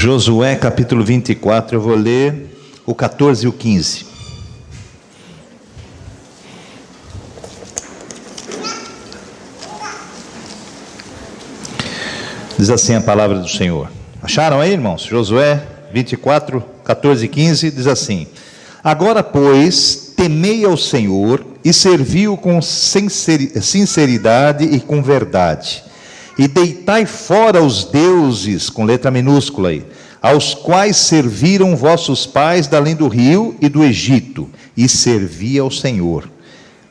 Josué capítulo 24, eu vou ler o 14 e o 15. Diz assim a palavra do Senhor. Acharam aí, irmãos? Josué 24, 14 e 15, diz assim: Agora, pois, temei ao Senhor e servi-o com sinceridade e com verdade. E deitai fora os deuses, com letra minúscula aí, aos quais serviram vossos pais da além do rio e do Egito, e servi ao Senhor.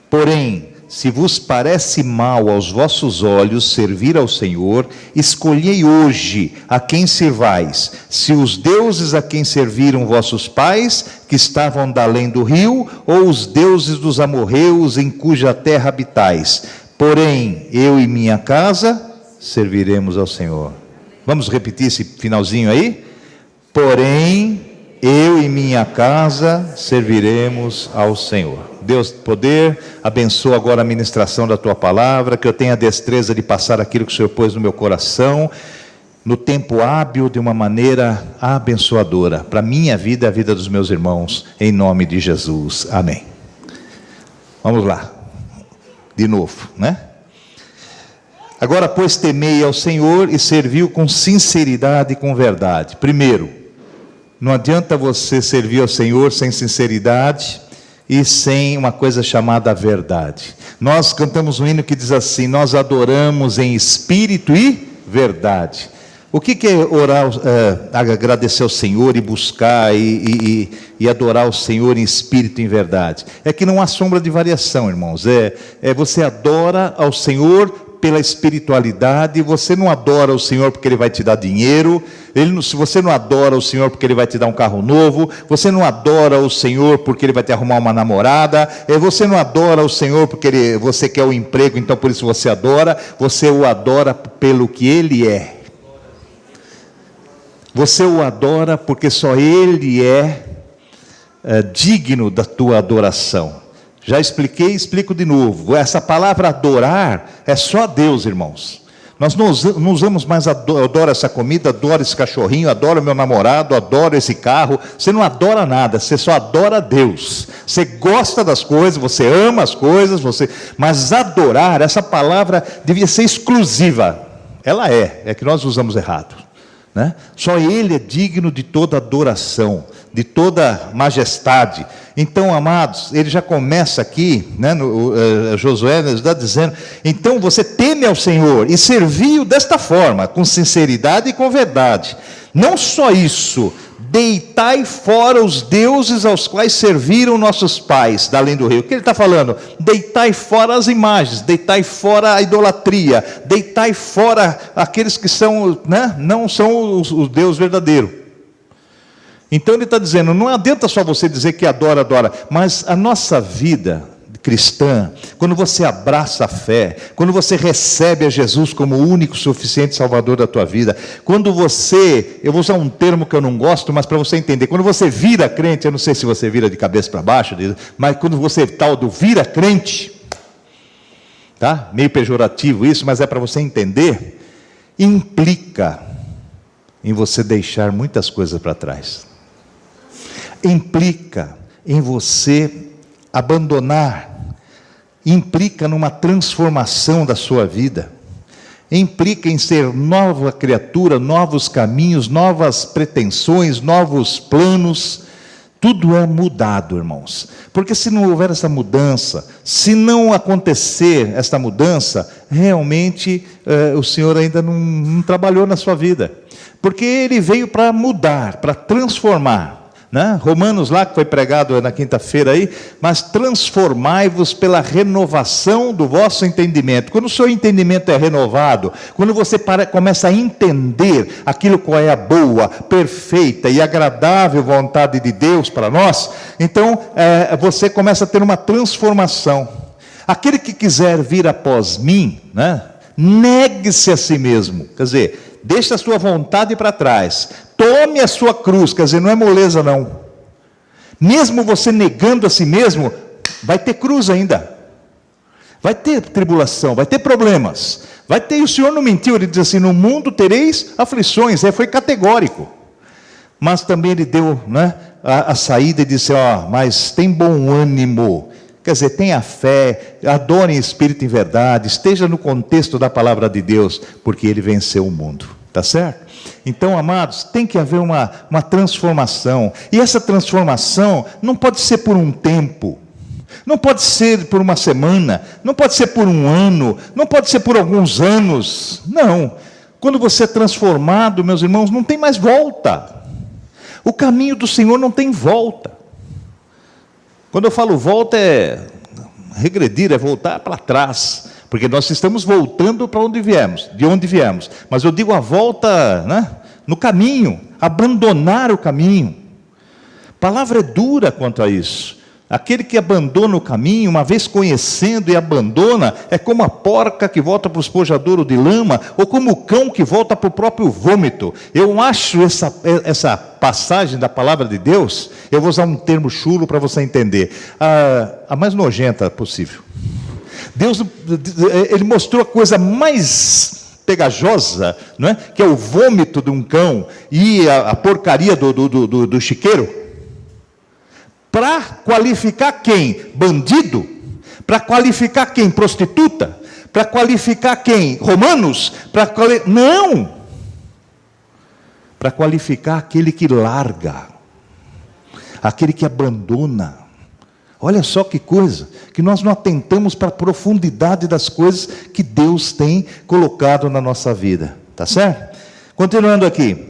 Porém, se vos parece mal aos vossos olhos servir ao Senhor, escolhei hoje a quem servais, se os deuses a quem serviram vossos pais, que estavam da além do rio, ou os deuses dos amorreus em cuja terra habitais. Porém, eu e minha casa serviremos ao Senhor. Vamos repetir esse finalzinho aí? Porém, eu e minha casa serviremos ao Senhor. Deus, poder, abençoa agora a ministração da Tua palavra, que eu tenha a destreza de passar aquilo que o Senhor pôs no meu coração, no tempo hábil, de uma maneira abençoadora, para a minha vida e a vida dos meus irmãos, em nome de Jesus. Amém. Vamos lá, de novo, né? Agora, pois, temei ao Senhor e serviu com sinceridade e com verdade. Primeiro, não adianta você servir ao Senhor sem sinceridade e sem uma coisa chamada verdade. Nós cantamos um hino que diz assim: nós adoramos em espírito e verdade. O que é orar, agradecer ao Senhor e buscar e adorar o Senhor em espírito e em verdade? É que não há sombra de variação, irmãos. Você adora ao Senhor pela espiritualidade. Você não adora o Senhor porque Ele vai te dar dinheiro, você não adora o Senhor porque Ele vai te dar um carro novo, você não adora o Senhor porque Ele vai te arrumar uma namorada, você não adora o Senhor porque você quer um emprego, então por isso você adora. Você o adora pelo que Ele é. Você o adora porque só Ele é digno da tua adoração. Já expliquei e explico de novo. Essa palavra adorar é só a Deus, irmãos. Nós não usamos mais adoro essa comida, adoro esse cachorrinho, adoro meu namorado, adoro esse carro. Você não adora nada, você só adora a Deus. Você gosta das coisas, você ama as coisas, mas adorar, essa palavra devia ser exclusiva. Ela é que nós usamos errado, né? Só Ele é digno de toda adoração, de toda majestade. Então, amados, ele já começa aqui, né, Josué está dizendo: então você teme ao Senhor e serviu desta forma, com sinceridade e com verdade. Não só isso, deitai fora os deuses aos quais serviram nossos pais da além do rio. O que ele está falando? Deitai fora as imagens, deitai fora a idolatria, deitai fora aqueles que são, né, não são o Deus verdadeiro. Então ele está dizendo, não adianta só você dizer que adora, mas a nossa vida cristã, quando você abraça a fé, quando você recebe a Jesus como o único, suficiente Salvador da tua vida, quando você, eu vou usar um termo que eu não gosto, mas para você entender, quando você vira crente, eu não sei se você vira de cabeça para baixo, mas quando você tal do vira crente, tá? Meio pejorativo isso, mas é para você entender, implica em você deixar muitas coisas para trás. Implica em você abandonar, implica numa transformação da sua vida, implica em ser nova criatura, novos caminhos, novas pretensões, novos planos. Tudo é mudado, irmãos, porque se não houver essa mudança, se não acontecer esta mudança, realmente o Senhor ainda não trabalhou na sua vida, porque Ele veio para mudar, para transformar. Né? Romanos lá, que foi pregado na quinta-feira aí, mas transformai-vos pela renovação do vosso entendimento. Quando o seu entendimento é renovado, quando você começa a entender aquilo qual é a boa, perfeita e agradável vontade de Deus para nós, então você começa a ter uma transformação. Aquele que quiser vir após mim, né? Negue-se a si mesmo, quer dizer, deixe a sua vontade para trás, tome a sua cruz, quer dizer, não é moleza não. Mesmo você negando a si mesmo, vai ter cruz ainda, vai ter tribulação, vai ter problemas, vai ter. O Senhor não mentiu, Ele diz assim: no mundo tereis aflições, foi categórico. mas também ele deu, né, a saída e disse, mas tem bom ânimo. Quer dizer, tenha fé, adore em espírito e em verdade, esteja no contexto da palavra de Deus, porque ele venceu o mundo, tá certo? Então, amados, tem que haver uma transformação, e essa transformação não pode ser por um tempo, não pode ser por uma semana, não pode ser por um ano, não pode ser por alguns anos, não. Quando você é transformado, meus irmãos, não tem mais volta. O caminho do Senhor não tem volta. Quando eu falo volta, é regredir, é voltar para trás, porque nós estamos voltando para onde viemos, de onde viemos. Mas eu digo a volta, né, no caminho, abandonar o caminho. A palavra é dura quanto a isso. Aquele que abandona o caminho, uma vez conhecendo e abandona, é como a porca que volta para o espojadouro de lama, ou como o cão que volta para o próprio vômito. Eu acho essa passagem da palavra de Deus, eu vou usar um termo chulo para você entender, a mais nojenta possível. Deus, ele mostrou a coisa mais pegajosa, não é? Que é o vômito de um cão e a porcaria do chiqueiro. Para qualificar quem? Bandido? Para qualificar quem? Prostituta? Para qualificar quem? Romanos? Não! Para qualificar aquele que larga, aquele que abandona. Olha só que coisa, que nós não atentamos para a profundidade das coisas que Deus tem colocado na nossa vida, tá certo? Continuando aqui.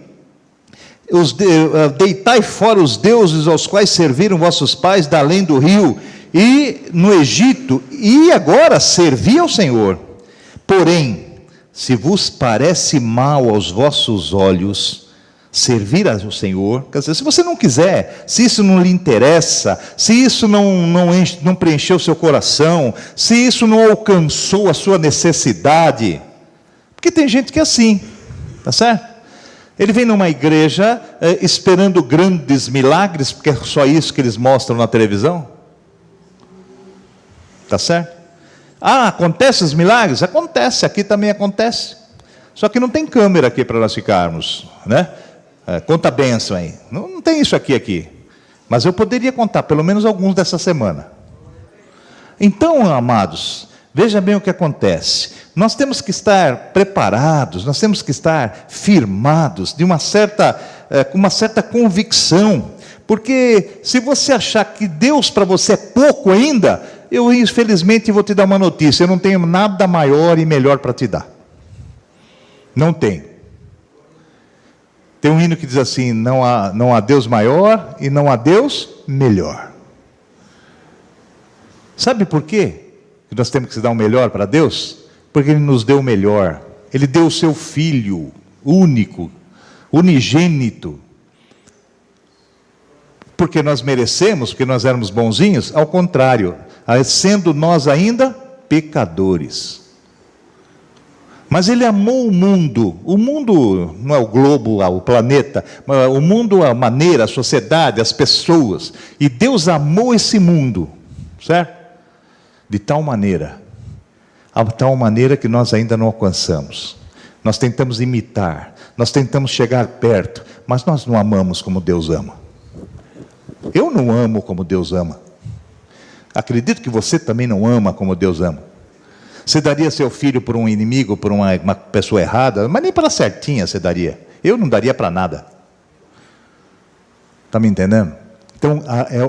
Deitai fora os deuses aos quais serviram vossos pais da além do rio e no Egito, e agora servi ao Senhor. Porém, se vos parece mal aos vossos olhos servir ao Senhor, quer dizer, se você não quiser, se isso não lhe interessa, se isso não preencheu o seu coração, se isso não alcançou a sua necessidade, porque tem gente que é assim, tá certo? Ele vem numa igreja esperando grandes milagres, porque é só isso que eles mostram na televisão. Tá certo? Acontece os milagres? Acontece, aqui também acontece. Só que não tem câmera aqui para nós ficarmos, né? Conta a bênção aí. Não tem isso aqui. Mas eu poderia contar pelo menos alguns dessa semana. Então, amados, veja bem o que acontece. Nós temos que estar preparados, nós temos que estar firmados, com uma certa convicção, porque se você achar que Deus para você é pouco ainda, eu infelizmente vou te dar uma notícia, eu não tenho nada maior e melhor para te dar. Não tem. Tem um hino que diz assim, não há Deus maior e não há Deus melhor. Sabe por quê que nós temos que dar o melhor para Deus? Porque Ele nos deu o melhor. Ele deu o seu Filho único, unigênito. Porque nós merecemos, porque nós éramos bonzinhos? Ao contrário, sendo nós ainda pecadores. Mas Ele amou o mundo não é o globo, o planeta, mas o mundo, a maneira, a sociedade, as pessoas. E Deus amou esse mundo, certo? De tal maneira que nós ainda não alcançamos. Nós tentamos imitar, nós tentamos chegar perto, mas nós não amamos como Deus ama. Eu não amo como Deus ama. Acredito que você também não ama como Deus ama. Você daria seu filho por um inimigo, por uma pessoa errada, mas nem para certinha você daria. Eu não daria para nada. Está me entendendo? Então,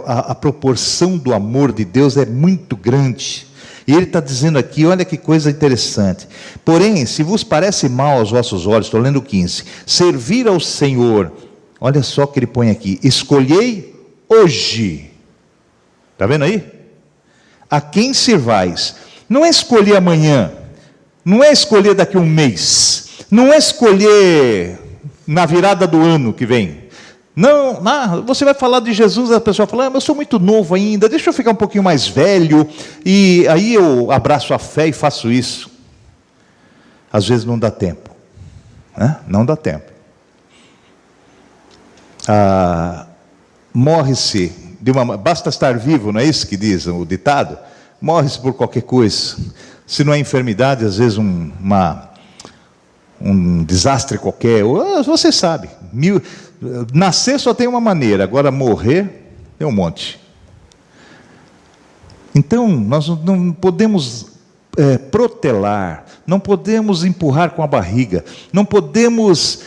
a proporção do amor de Deus é muito grande. E Ele está dizendo aqui, olha que coisa interessante. Porém, se vos parece mal aos vossos olhos, estou lendo o 15, servir ao Senhor, olha só o que Ele põe aqui, escolhei hoje. Está vendo aí? A quem servais? Não é escolher amanhã, não é escolher daqui a um mês, não é escolher na virada do ano que vem. Não, você vai falar de Jesus, a pessoa fala, eu sou muito novo ainda, deixa eu ficar um pouquinho mais velho, e aí eu abraço a fé e faço isso. Às vezes não dá tempo, né? Não dá tempo. Morre-se, basta estar vivo, não é isso que diz o ditado? Morre-se por qualquer coisa. Se não é enfermidade, às vezes um desastre qualquer, você sabe, Nascer só tem uma maneira, agora morrer tem um monte. Então, nós não podemos protelar, não podemos empurrar com a barriga, não podemos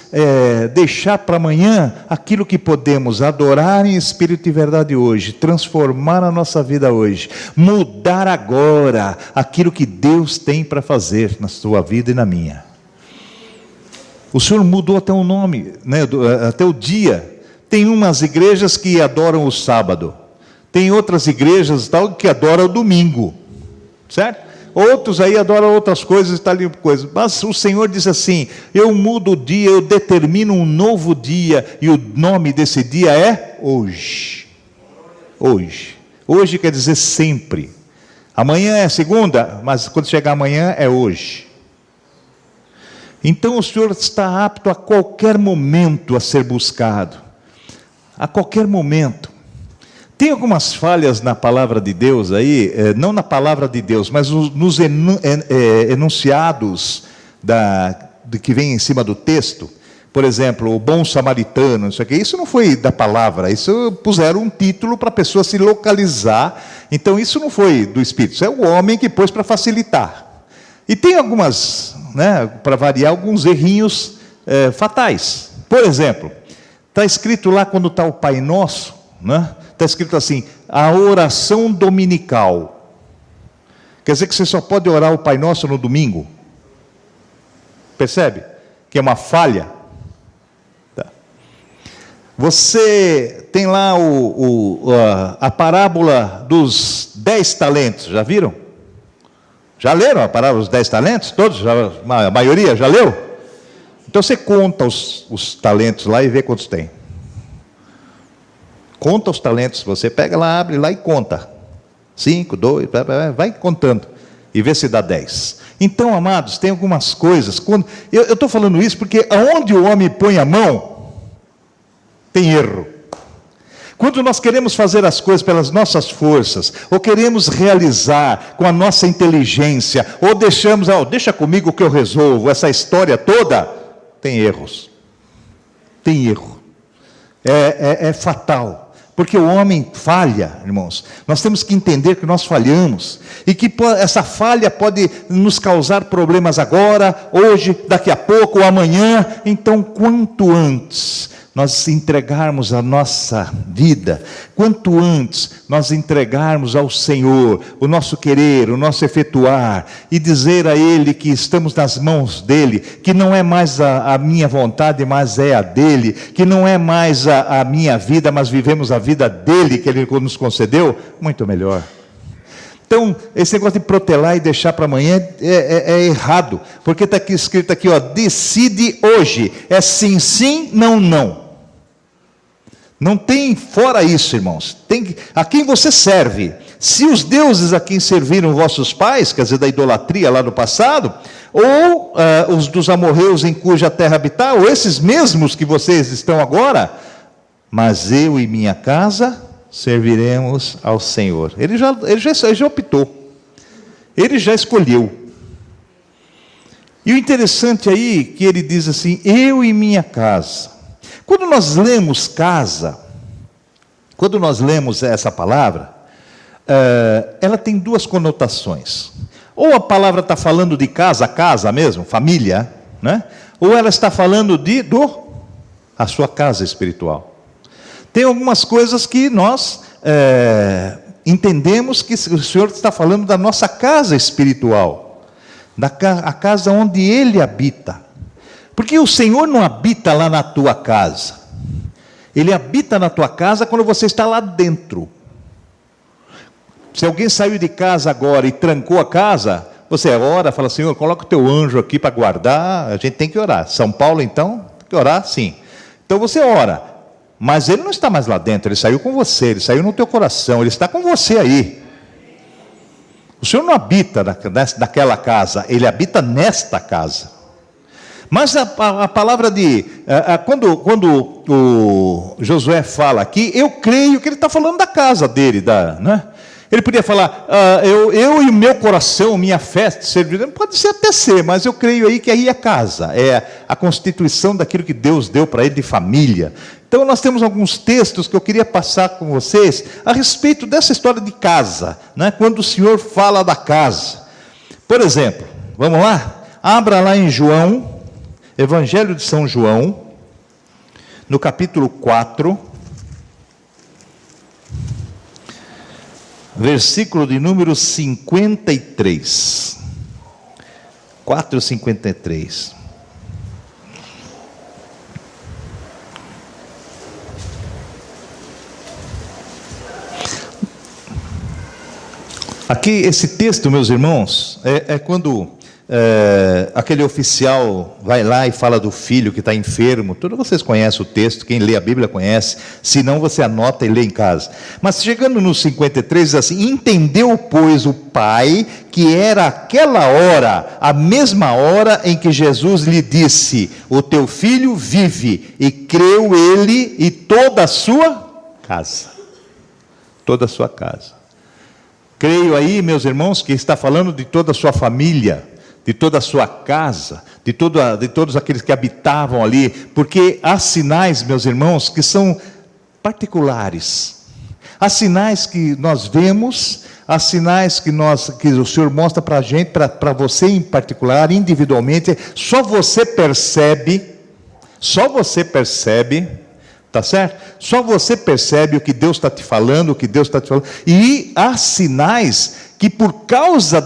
deixar para amanhã aquilo que podemos adorar em espírito e verdade hoje, transformar a nossa vida hoje, mudar agora aquilo que Deus tem para fazer na sua vida e na minha. O Senhor mudou até o nome, né, até o dia. Tem umas igrejas que adoram o sábado, tem outras igrejas tal que adoram o domingo, certo? Outros aí adoram outras coisas, coisas. Mas o Senhor diz assim: eu mudo o dia, eu determino um novo dia, e o nome desse dia é hoje. Hoje. Hoje quer dizer sempre. Amanhã é segunda, mas quando chegar amanhã é hoje. Então o Senhor está apto a qualquer momento a ser buscado. A qualquer momento. Tem algumas falhas na palavra de Deus aí, não na palavra de Deus, mas nos enunciados que vem em cima do texto. Por exemplo, o bom samaritano, isso não foi da palavra, isso puseram um título para a pessoa se localizar. Então isso não foi do Espírito, isso é o homem que pôs para facilitar. E tem algumas, né, para variar, alguns errinhos fatais. Por exemplo, está escrito lá quando está o Pai Nosso, né? Está escrito assim, a oração dominical. Quer dizer que você só pode orar o Pai Nosso no domingo? Percebe? Que é uma falha. Tá. Você tem lá a parábola dos 10 talentos, já viram? Já leram a parábola dos 10 talentos? Todos? A maioria já leu? Então você conta os talentos lá e vê quantos tem. Conta os talentos, você pega lá, abre lá e conta. 5, 2, vai contando. E vê se dá 10. Então, amados, tem algumas coisas. Eu estou falando isso porque aonde o homem põe a mão, tem erro. Quando nós queremos fazer as coisas pelas nossas forças, ou queremos realizar com a nossa inteligência, ou deixamos, deixa comigo que eu resolvo, essa história toda, tem erros. Tem erro. É fatal. Porque o homem falha, irmãos. Nós temos que entender que nós falhamos. E que essa falha pode nos causar problemas agora, hoje, daqui a pouco, ou amanhã. Então, quanto antes nós entregarmos a nossa vida, quanto antes nós entregarmos ao Senhor o nosso querer, o nosso efetuar, e dizer a Ele que estamos nas mãos dEle, que não é mais a minha vontade, mas é a dEle, que não é mais a minha vida, mas vivemos a vida dEle que Ele nos concedeu, muito melhor. Então, esse negócio de protelar e deixar para amanhã é errado, porque está aqui escrito aqui, decide hoje, é sim, sim, não, não. Não tem fora isso, irmãos. A quem você serve. Se os deuses a quem serviram vossos pais, quer dizer, da idolatria lá no passado, ou os dos amorreus em cuja terra habitar, ou esses mesmos que vocês estão agora, mas eu e minha casa serviremos ao Senhor. Ele já optou. Ele já escolheu. E o interessante aí, que ele diz assim, eu e minha casa. Quando nós lemos casa, quando nós lemos essa palavra, ela tem duas conotações. Ou a palavra está falando de casa mesmo, família, né? Ou ela está falando a sua casa espiritual. Tem algumas coisas que nós entendemos que o Senhor está falando da nossa casa espiritual, a casa onde Ele habita. Porque o Senhor não habita lá na tua casa. Ele habita na tua casa quando você está lá dentro. Se alguém saiu de casa agora e trancou a casa, você ora, fala, Senhor, coloca o teu anjo aqui para guardar. A gente tem que orar. São Paulo, então, tem que orar, sim. Então você ora. Mas ele não está mais lá dentro, ele saiu com você, ele saiu no teu coração, ele está com você aí. O Senhor não habita naquela casa, ele habita nesta casa. Mas a palavra quando o Josué fala aqui, eu creio que ele está falando da casa dele, né? Ele podia falar, eu e o meu coração, minha fé servirão, pode ser até ser, mas eu creio aí que aí é casa, é a constituição daquilo que Deus deu para ele de família. Então Então nós temos alguns textos que eu queria passar com vocês a respeito dessa história de casa, né? Quando o Senhor fala da casa. Por exemplo, vamos lá? Abra lá em João, Evangelho de São João, no capítulo 4, versículo de número 53. 4:53. Aqui, esse texto, meus irmãos, é quando aquele oficial vai lá e fala do filho que está enfermo. Todos vocês conhecem o texto, quem lê a Bíblia conhece, se não você anota e lê em casa. Mas chegando no 53, diz assim: entendeu, pois, o pai que era aquela hora, a mesma hora em que Jesus lhe disse: o teu filho vive, e creu ele e toda a sua casa. Toda a sua casa. Creio aí, meus irmãos, que está falando de toda a sua família, de toda a sua casa, de todos aqueles que habitavam ali, porque há sinais, meus irmãos, que são particulares. Há sinais que nós vemos, há sinais que o Senhor mostra para a gente, para você em particular, individualmente. Só você percebe, tá certo? Só você percebe o que Deus está te falando, E há sinais que por causa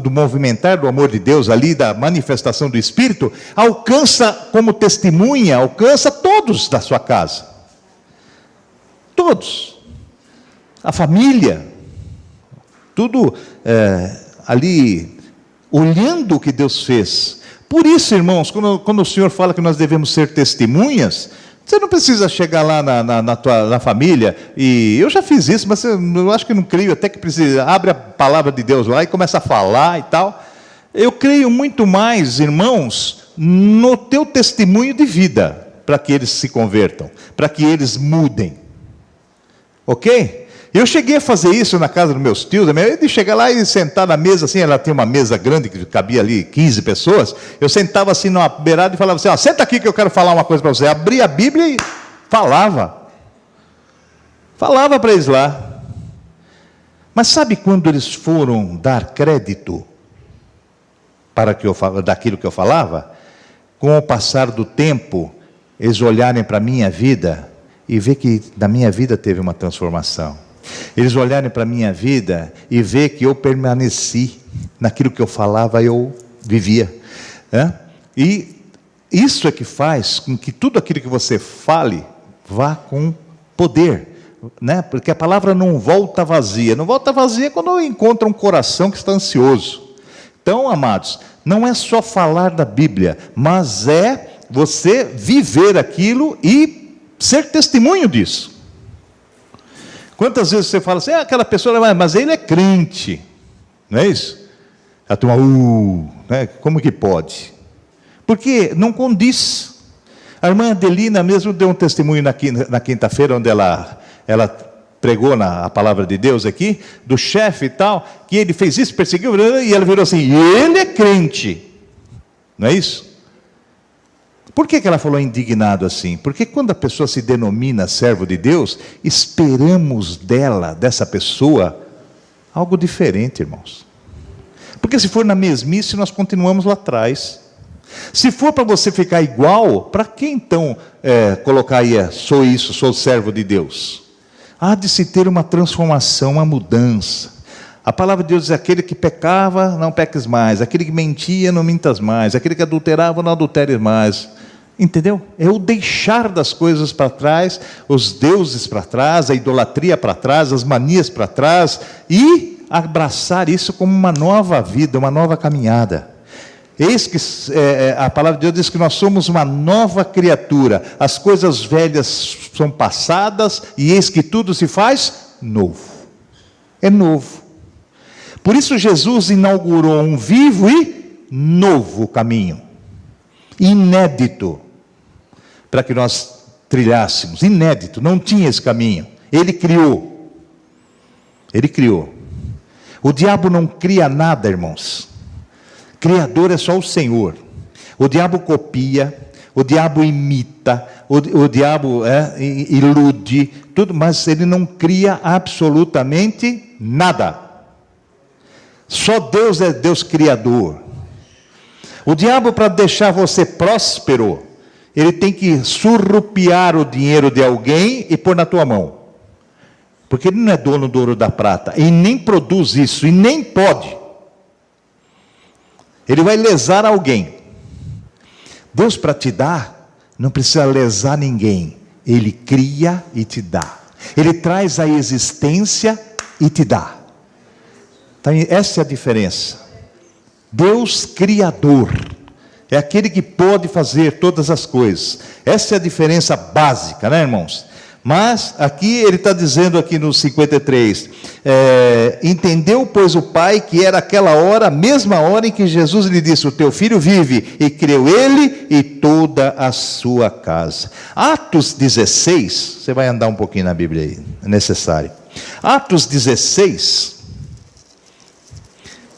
do movimentar do amor de Deus ali, da manifestação do Espírito, alcança como testemunha, alcança todos da sua casa. Todos. A família. Tudo ali, olhando o que Deus fez. Por isso, irmãos, quando o Senhor fala que nós devemos ser testemunhas, você não precisa chegar lá na família, e eu já fiz isso, mas eu acho que não creio, até que precisa, abre a palavra de Deus lá e começa a falar e tal. Eu creio muito mais, irmãos, no teu testemunho de vida, para que eles se convertam, para que eles mudem. Ok? Eu cheguei a fazer isso na casa dos meus tios, de chegar lá e sentar na mesa, assim, ela tinha uma mesa grande, que cabia ali 15 pessoas, eu sentava assim numa beirada e falava assim: senta aqui que eu quero falar uma coisa para você. Abria a Bíblia e falava para eles lá. Mas sabe quando eles foram dar crédito daquilo que eu falava? Com o passar do tempo, eles olharem para a minha vida e ver que na minha vida teve uma transformação. Eles olharem para a minha vida e ver que eu permaneci naquilo que eu falava, eu vivia. E isso é que faz com que tudo aquilo que você fale vá com poder, né? Porque a palavra não volta vazia. Não volta vazia quando encontra um coração que está ansioso. Então, amados, não é só falar da Bíblia, mas é você viver aquilo e ser testemunho disso. Quantas vezes você fala assim: aquela pessoa, mas ele é crente, não é isso? A turma, né? Como que pode? Porque não condiz. A irmã Adelina mesmo deu um testemunho na quinta-feira, onde ela pregou a palavra de Deus aqui, do chefe e tal, que ele fez isso, perseguiu, e ela virou assim: ele é crente, não é isso? Por que ela falou indignado assim? Porque quando a pessoa se denomina servo de Deus, esperamos dessa pessoa, algo diferente, irmãos. Porque se for na mesmice, nós continuamos lá atrás. Se for para você ficar igual, para que então colocar aí, sou isso, sou servo de Deus? Há de se ter uma transformação, uma mudança. A palavra de Deus diz: aquele que pecava, não peques mais. Aquele que mentia, não mintas mais. Aquele que adulterava, não adulteres mais. Entendeu? É o deixar das coisas para trás, os deuses para trás, a idolatria para trás, as manias para trás, e abraçar isso como uma nova vida, uma nova caminhada. Eis que a palavra de Deus diz que nós somos uma nova criatura. As coisas velhas são passadas e eis que tudo se faz novo. É novo. Por isso Jesus inaugurou um vivo e novo caminho. Inédito. Para que nós trilhássemos. Inédito. Não tinha esse caminho. Ele criou. Ele criou. O diabo não cria nada, irmãos. Criador é só o Senhor. O diabo copia, o diabo imita, o diabo ilude, tudo, mas ele não cria absolutamente nada. Só Deus é Deus criador. O diabo, para deixar você próspero, ele tem que surrupiar o dinheiro de alguém e pôr na tua mão. Porque ele não é dono do ouro da prata, e nem produz isso, e nem pode. Ele vai lesar alguém. Deus, para te dar, não precisa lesar ninguém. Ele cria e te dá. Ele traz a existência e te dá. Então, essa é a diferença. Deus criador é aquele que pode fazer todas as coisas. Essa é a diferença básica, né, irmãos? Mas aqui ele está dizendo aqui no 53, entendeu, pois, o pai que era aquela hora, a mesma hora em que Jesus lhe disse, o teu filho vive, e creu ele e toda a sua casa. Atos 16, você vai andar um pouquinho na Bíblia aí, é necessário. Atos 16,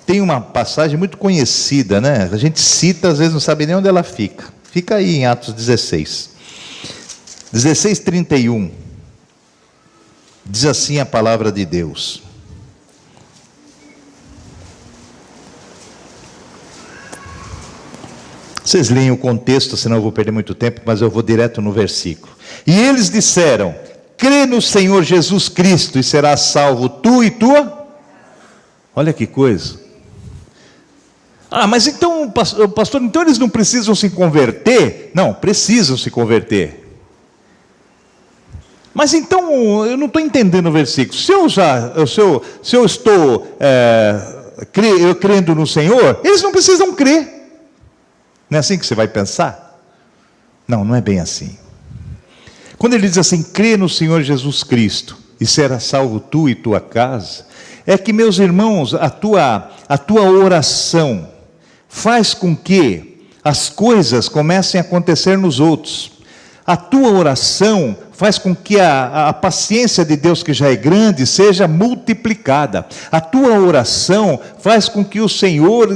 tem uma passagem muito conhecida, né? A gente cita, às vezes não sabe nem onde ela fica. Fica aí em Atos 16. 16:31, diz assim a palavra de Deus. Vocês leem o contexto, senão eu vou perder muito tempo, mas eu vou direto no versículo. E eles disseram, crê no Senhor Jesus Cristo e serás salvo tu e tua. Olha que coisa. Mas então, pastor, então eles não precisam se converter? Não, precisam se converter. Mas então, eu não estou entendendo o versículo. Se eu estou crendo no Senhor, eles não precisam crer. Não é assim que você vai pensar? Não, não é bem assim. Quando ele diz assim, crê no Senhor Jesus Cristo, e será salvo tu e tua casa, é que, meus irmãos, a tua oração faz com que as coisas comecem a acontecer nos outros. A tua oração faz com que a paciência de Deus, que já é grande, seja multiplicada. A tua oração faz com que o Senhor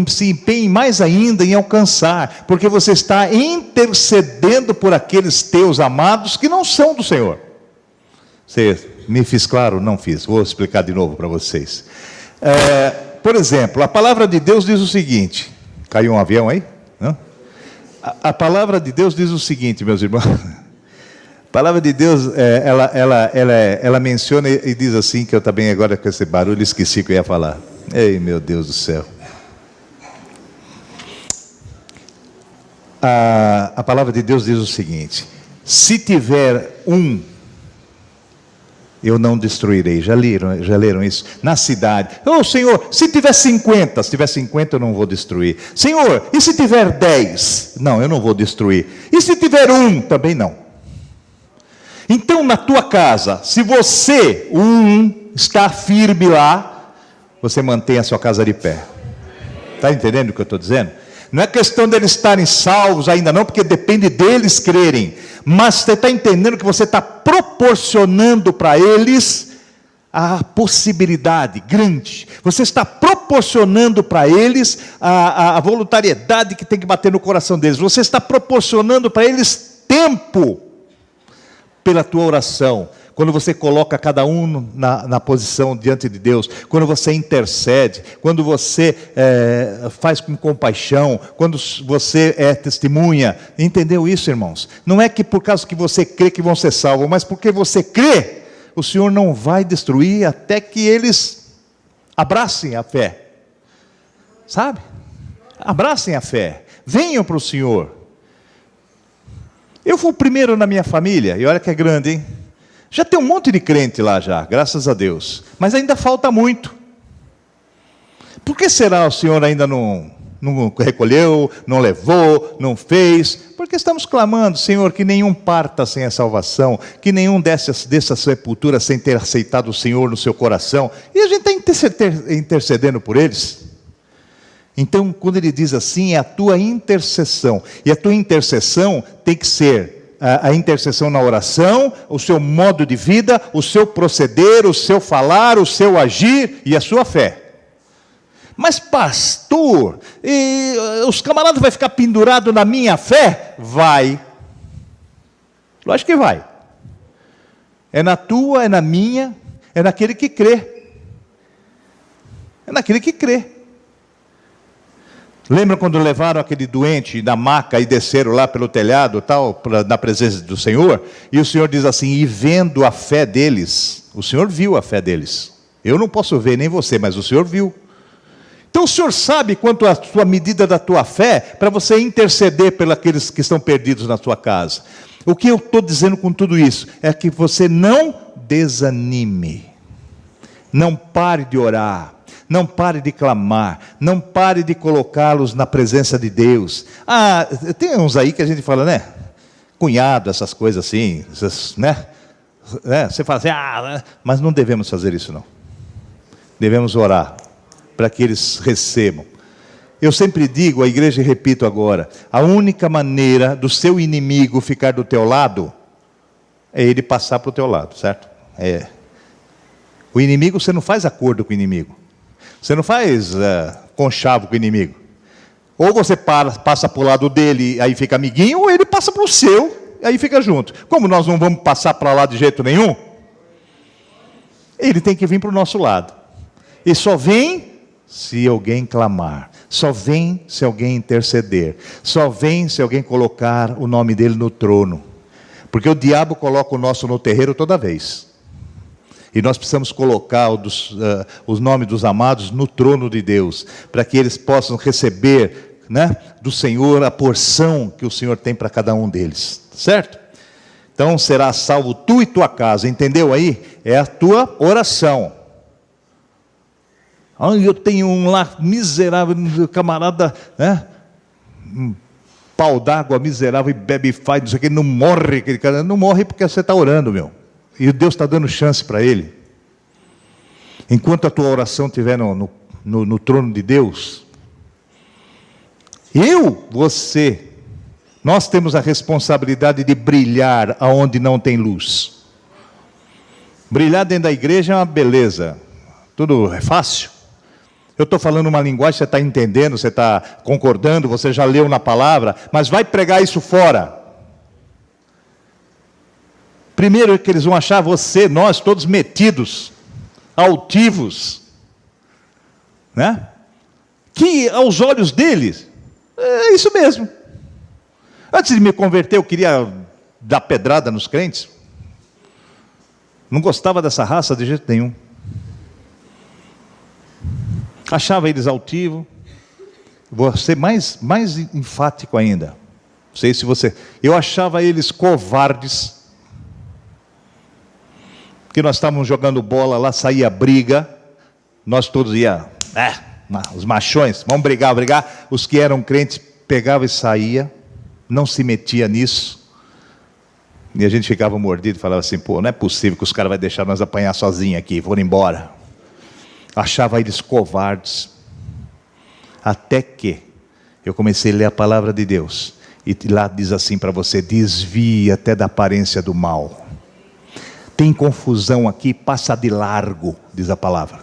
se empenhe mais ainda em alcançar, porque você está intercedendo por aqueles teus amados que não são do Senhor. Você me fiz claro? Não fiz. Vou explicar de novo para vocês. Por exemplo, a palavra de Deus diz o seguinte. Caiu um avião aí? Não? A palavra de Deus diz o seguinte, meus irmãos. A palavra de Deus, ela menciona e diz assim, que eu também agora com esse barulho esqueci que eu ia falar. Ei, meu Deus do céu. A palavra de Deus diz o seguinte, se tiver um, eu não destruirei. Já leram isso? Na cidade. Senhor, se tiver 50, se tiver 50 eu não vou destruir. Senhor, e se tiver 10? Não, eu não vou destruir. E se tiver um? Também não. Então, na tua casa, se você, está firme lá, você mantém a sua casa de pé. Está entendendo o que eu estou dizendo? Não é questão deles estarem salvos ainda não, porque depende deles crerem. Mas você está entendendo que você está proporcionando para eles a possibilidade grande. Você está proporcionando para eles a voluntariedade que tem que bater no coração deles. Você está proporcionando para eles tempo pela tua oração. Quando você coloca cada um na posição diante de Deus, quando você intercede, quando você faz com compaixão, quando você testemunha, entendeu isso, irmãos? Não é que por causa que você crê que vão ser salvos, mas porque você crê, o Senhor não vai destruir até que eles abracem a fé, sabe? Abracem a fé, venham para o Senhor. Eu fui o primeiro na minha família, e olha que é grande, hein? Já tem um monte de crente lá já, graças a Deus. Mas ainda falta muito. Por que será o Senhor ainda não recolheu, não levou, não fez? Porque estamos clamando, Senhor, que nenhum parta sem a salvação, que nenhum dessa sepultura sem ter aceitado o Senhor no seu coração. E a gente está intercedendo por eles. Então, quando ele diz assim, é a tua intercessão. E a tua intercessão tem que ser a intercessão na oração, o seu modo de vida, o seu proceder, o seu falar, o seu agir e a sua fé. Mas os camaradas vão ficar pendurados na minha fé? Vai. Lógico que vai. É na tua, é na minha, é naquele que crê. É naquele que crê. Lembra quando levaram aquele doente na maca e desceram lá pelo telhado, tal, na presença do Senhor? E o Senhor diz assim, e vendo a fé deles, o Senhor viu a fé deles. Eu não posso ver, nem você, mas o Senhor viu. Então o Senhor sabe quanto a sua medida da tua fé, para você interceder pelos aqueles que estão perdidos na tua casa. O que eu estou dizendo com tudo isso, é que você não desanime. Não pare de orar. Não pare de clamar, não pare de colocá-los na presença de Deus. Ah, tem uns aí que a gente fala, né? Cunhado, essas coisas assim, né? Você fala assim, mas não devemos fazer isso não. Devemos orar, para que eles recebam. Eu sempre digo à igreja e repito agora, a única maneira do seu inimigo ficar do teu lado, é ele passar para o teu lado, certo? O inimigo, você não faz acordo com o inimigo. Você não faz conchavo com o inimigo. Ou você passa para o lado dele, aí fica amiguinho, ou ele passa para o seu, aí fica junto. Como nós não vamos passar para lá de jeito nenhum, ele tem que vir para o nosso lado. E só vem se alguém clamar. Só vem se alguém interceder. Só vem se alguém colocar o nome dele no trono. Porque o diabo coloca o nosso no terreiro toda vez. E nós precisamos colocar os nomes dos amados no trono de Deus, para que eles possam receber, né, do Senhor a porção que o Senhor tem para cada um deles, certo? Então será salvo tu e tua casa, entendeu aí? É a tua oração. Eu tenho um lá miserável, camarada, né? Pau d'água miserável e bebe e faz, não sei o que, não morre, aquele cara não morre porque você está orando, meu. E Deus está dando chance para ele. Enquanto a tua oração estiver no trono de Deus, você, nós temos a responsabilidade de brilhar aonde não tem luz. Brilhar dentro da igreja é uma beleza. Tudo é fácil. Eu estou falando uma linguagem, você está entendendo, você está concordando, você já leu na palavra, mas vai pregar isso fora. Primeiro é que eles vão achar nós todos metidos, altivos, né? Que aos olhos deles, é isso mesmo. Antes de me converter, eu queria dar pedrada nos crentes. Não gostava dessa raça de jeito nenhum. Achava eles altivos. Vou ser mais enfático ainda. Não sei se você... Eu achava eles covardes. Porque nós estávamos jogando bola lá, saía briga, nós todos os machões, vamos brigar. Os que eram crentes pegavam e saía, não se metia nisso. E a gente ficava mordido e falava assim, pô, não é possível que os caras vão deixar nós apanhar sozinhos aqui, foram embora. Achava eles covardes. Até que eu comecei a ler a palavra de Deus. E lá diz assim para você, desvie até da aparência do mal. Tem confusão aqui, passa de largo, diz a palavra.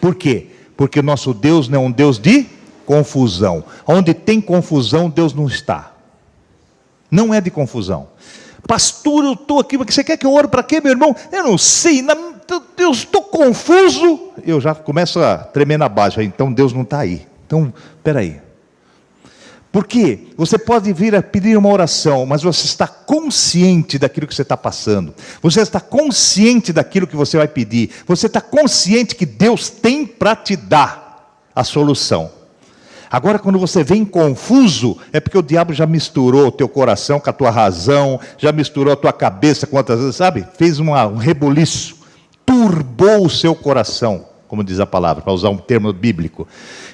Por quê? Porque o nosso Deus não é um Deus de confusão. Onde tem confusão, Deus não está. Não é de confusão. Pastor, eu estou aqui, você quer que eu ore para quê, meu irmão? Eu não sei, eu estou confuso. Eu já começo a tremer na base, então Deus não está aí. Então, espera aí. Porque você pode vir a pedir uma oração, mas você está consciente daquilo que você está passando. Você está consciente daquilo que você vai pedir. Você está consciente que Deus tem para te dar a solução. Agora, quando você vem confuso, é porque o diabo já misturou o teu coração com a tua razão, já misturou a tua cabeça com outras vezes, sabe? Fez um rebuliço, turbou o seu coração, como diz a palavra, para usar um termo bíblico.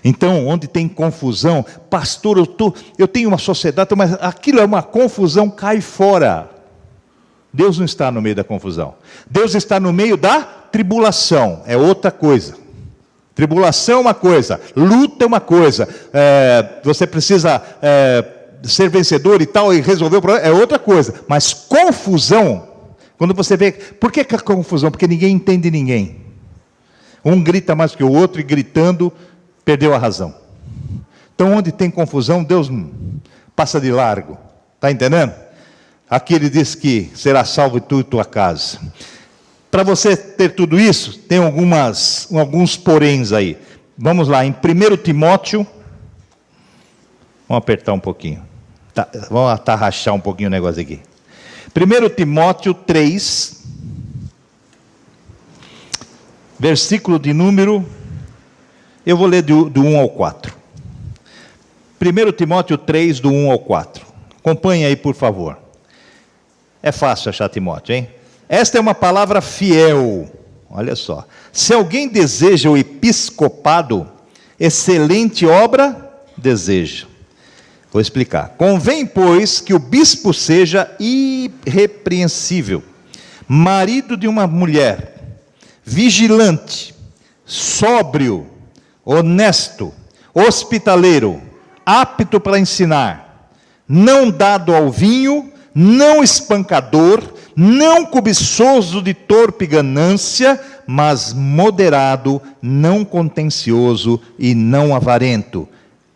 Então, onde tem confusão, pastor, eu tenho uma sociedade, mas aquilo é uma confusão, cai fora. Deus não está no meio da confusão. Deus está no meio da tribulação, é outra coisa. Tribulação é uma coisa, luta é uma coisa, você precisa ser vencedor e tal, e resolver o problema, é outra coisa. Mas confusão, quando você vê, por que é confusão? Porque ninguém entende ninguém. Um grita mais que o outro e gritando, perdeu a razão. Então onde tem confusão, Deus passa de largo. Está entendendo? Aqui ele diz que será salvo tu e tua casa. Para você ter tudo isso, tem alguns poréns aí. Vamos lá, em 1 Timóteo, vamos apertar um pouquinho, vamos atarrachar um pouquinho o negócio aqui. 1 Timóteo 3, versículo de número, eu vou ler do 1 ao 4. 1 Timóteo 3, do 1 ao 4. Acompanhe aí, por favor. É fácil achar Timóteo, hein? Esta é uma palavra fiel. Olha só. Se alguém deseja o episcopado, excelente obra deseja. Vou explicar. Convém, pois, que o bispo seja irrepreensível, marido de uma mulher, vigilante, sóbrio, honesto, hospitaleiro, apto para ensinar, não dado ao vinho, não espancador, não cobiçoso de torpe ganância, mas moderado, não contencioso e não avarento.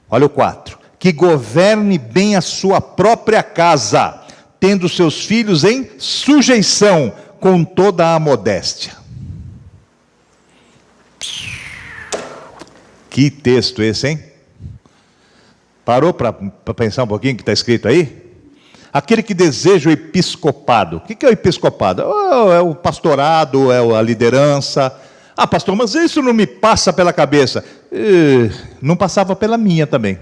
Olha o 4. Que governe bem a sua própria casa, tendo seus filhos em sujeição, com toda a modéstia. Que texto esse, hein? Parou para pensar um pouquinho o que está escrito aí? Aquele que deseja o episcopado. O que é o episcopado? É o pastorado, é a liderança. Ah, pastor, mas isso não me passa pela cabeça. Não passava pela minha também.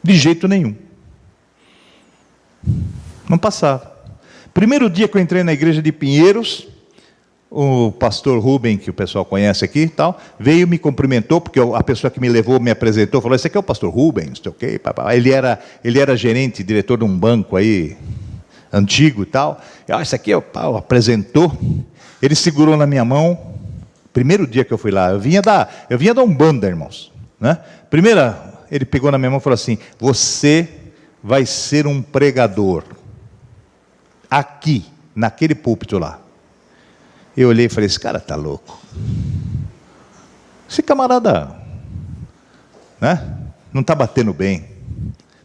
De jeito nenhum. Não passava. Primeiro dia que eu entrei na igreja de Pinheiros, o pastor Rubem, que o pessoal conhece aqui e tal, veio e me cumprimentou, porque a pessoa que me levou, me apresentou, falou, esse aqui é o pastor Rubem, não sei o quê, ele era gerente, diretor de um banco aí, antigo e tal, esse aqui é o pau, apresentou, ele segurou na minha mão, primeiro dia que eu fui lá, eu vinha da Umbanda, irmãos, né? Ele pegou na minha mão e falou assim, você vai ser um pregador, aqui, naquele púlpito lá. Eu olhei e falei, esse cara está louco. Esse camarada, né, não está batendo bem.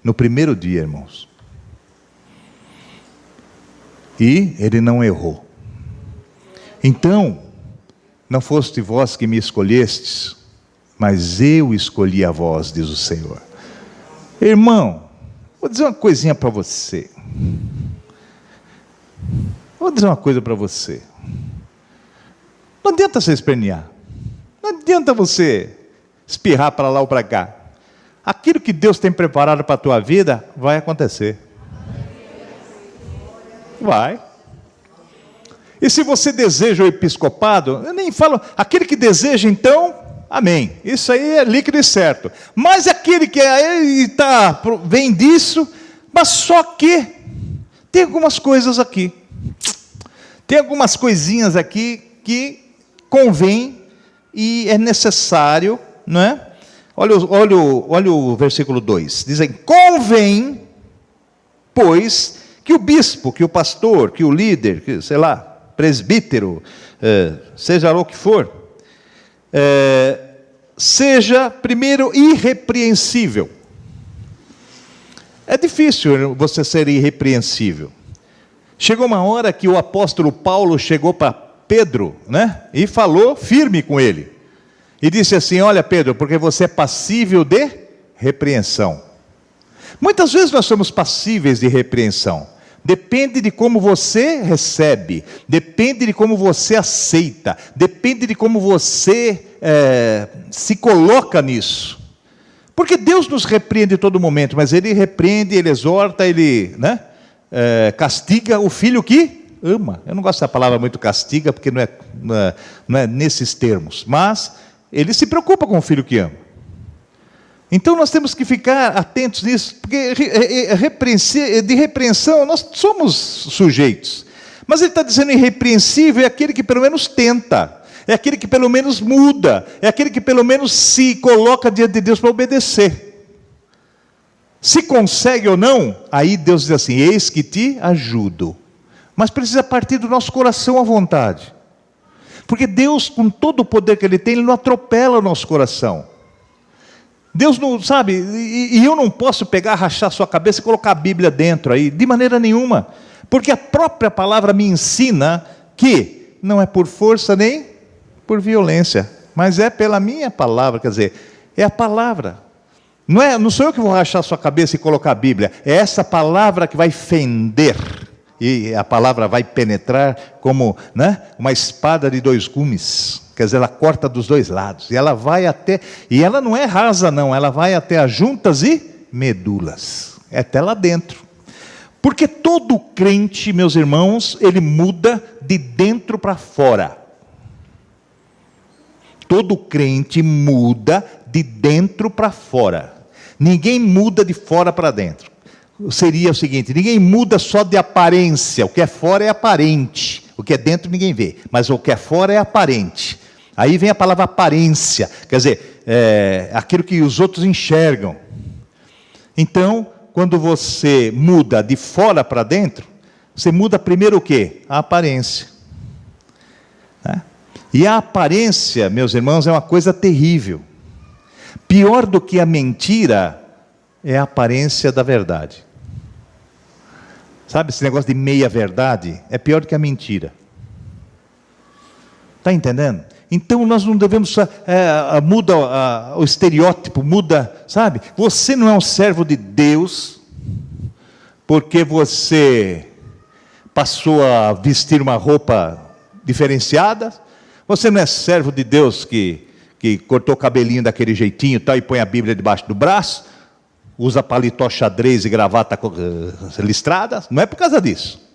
No primeiro dia, irmãos. E ele não errou. Então, não foste vós que me escolhestes, mas eu escolhi a vós, diz o Senhor. Irmão, vou dizer uma coisinha para você. Vou dizer uma coisa para você. Não adianta você espernear. Não adianta você espirrar para lá ou para cá. Aquilo que Deus tem preparado para a tua vida, vai acontecer. Vai. E se você deseja o episcopado, eu nem falo, aquele que deseja então, amém. Isso aí é líquido e certo. Mas aquele que vem disso, mas só que tem algumas coisas aqui. Tem algumas coisinhas aqui que convém e é necessário, não é? Olha o versículo 2. Dizem, convém, pois, que o bispo, que o pastor, que o líder, que, sei lá, presbítero, seja lá o que for, seja, primeiro, irrepreensível. É difícil você ser irrepreensível. Chegou uma hora que o apóstolo Paulo chegou para Pedro, né? E falou firme com ele. E disse assim, olha Pedro, porque você é passível de repreensão. Muitas vezes nós somos passíveis de repreensão. Depende de como você recebe. Depende de como você aceita. Depende de como você se coloca nisso. Porque Deus nos repreende em todo momento, mas Ele repreende, Ele exorta, Ele, né? Castiga o filho que ama. Eu não gosto dessa palavra muito castiga, porque não é nesses termos. Mas Ele se preocupa com o filho que ama. Então nós temos que ficar atentos nisso, porque de repreensão nós somos sujeitos. Mas Ele está dizendo irrepreensível é aquele que pelo menos tenta. É aquele que pelo menos muda. É aquele que pelo menos se coloca diante de Deus para obedecer. Se consegue ou não, aí Deus diz assim, eis que te ajudo. Mas precisa partir do nosso coração à vontade. Porque Deus, com todo o poder que Ele tem, Ele não atropela o nosso coração. Deus não sabe, e eu não posso pegar, rachar sua cabeça e colocar a Bíblia dentro aí, de maneira nenhuma, porque a própria palavra me ensina que não é por força nem por violência, mas é pela minha palavra, quer dizer, é a palavra. Não sou eu que vou rachar sua cabeça e colocar a Bíblia, é essa palavra que vai fender, e a palavra vai penetrar como, né, uma espada de dois gumes. Quer dizer, ela corta dos dois lados, e ela vai até, e ela não é rasa não, ela vai até as juntas e medulas, é até lá dentro. Porque todo crente, meus irmãos, ele muda de dentro para fora. Todo crente muda de dentro para fora. Ninguém muda de fora para dentro. Seria o seguinte, ninguém muda só de aparência, o que é fora é aparente, o que é dentro ninguém vê, mas o que é fora é aparente. Aí vem a palavra aparência, quer dizer, aquilo que os outros enxergam. Então, quando você muda de fora para dentro, você muda primeiro o quê? A aparência. Né? E a aparência, meus irmãos, é uma coisa terrível. Pior do que a mentira é a aparência da verdade. Sabe esse negócio de meia verdade? É pior do que a mentira. Está entendendo? Então nós não devemos, muda o estereótipo, muda, sabe? Você não é um servo de Deus, porque você passou a vestir uma roupa diferenciada. Você não é servo de Deus que cortou o cabelinho daquele jeitinho e tal, e põe a Bíblia debaixo do braço, usa paletó xadrez e gravata listrada. Não é por causa disso.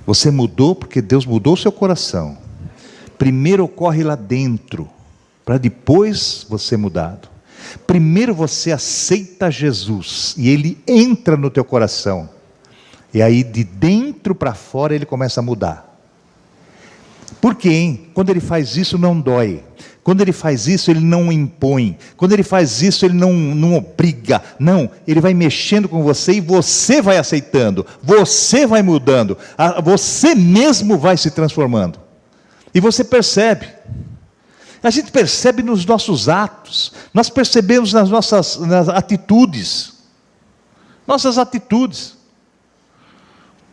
Você mudou porque Deus mudou o seu coração. Primeiro ocorre lá dentro, para depois você mudado. Primeiro você aceita Jesus, e Ele entra no teu coração. E aí de dentro para fora Ele começa a mudar. Por quê, hein? Quando Ele faz isso não dói. Quando Ele faz isso, Ele não impõe. Quando Ele faz isso, Ele não obriga. Não, Ele vai mexendo com você e você vai aceitando. Você vai mudando. Você mesmo vai se transformando. E você percebe. A gente percebe nos nossos atos. Nós percebemos nas nossas atitudes. Nossas atitudes.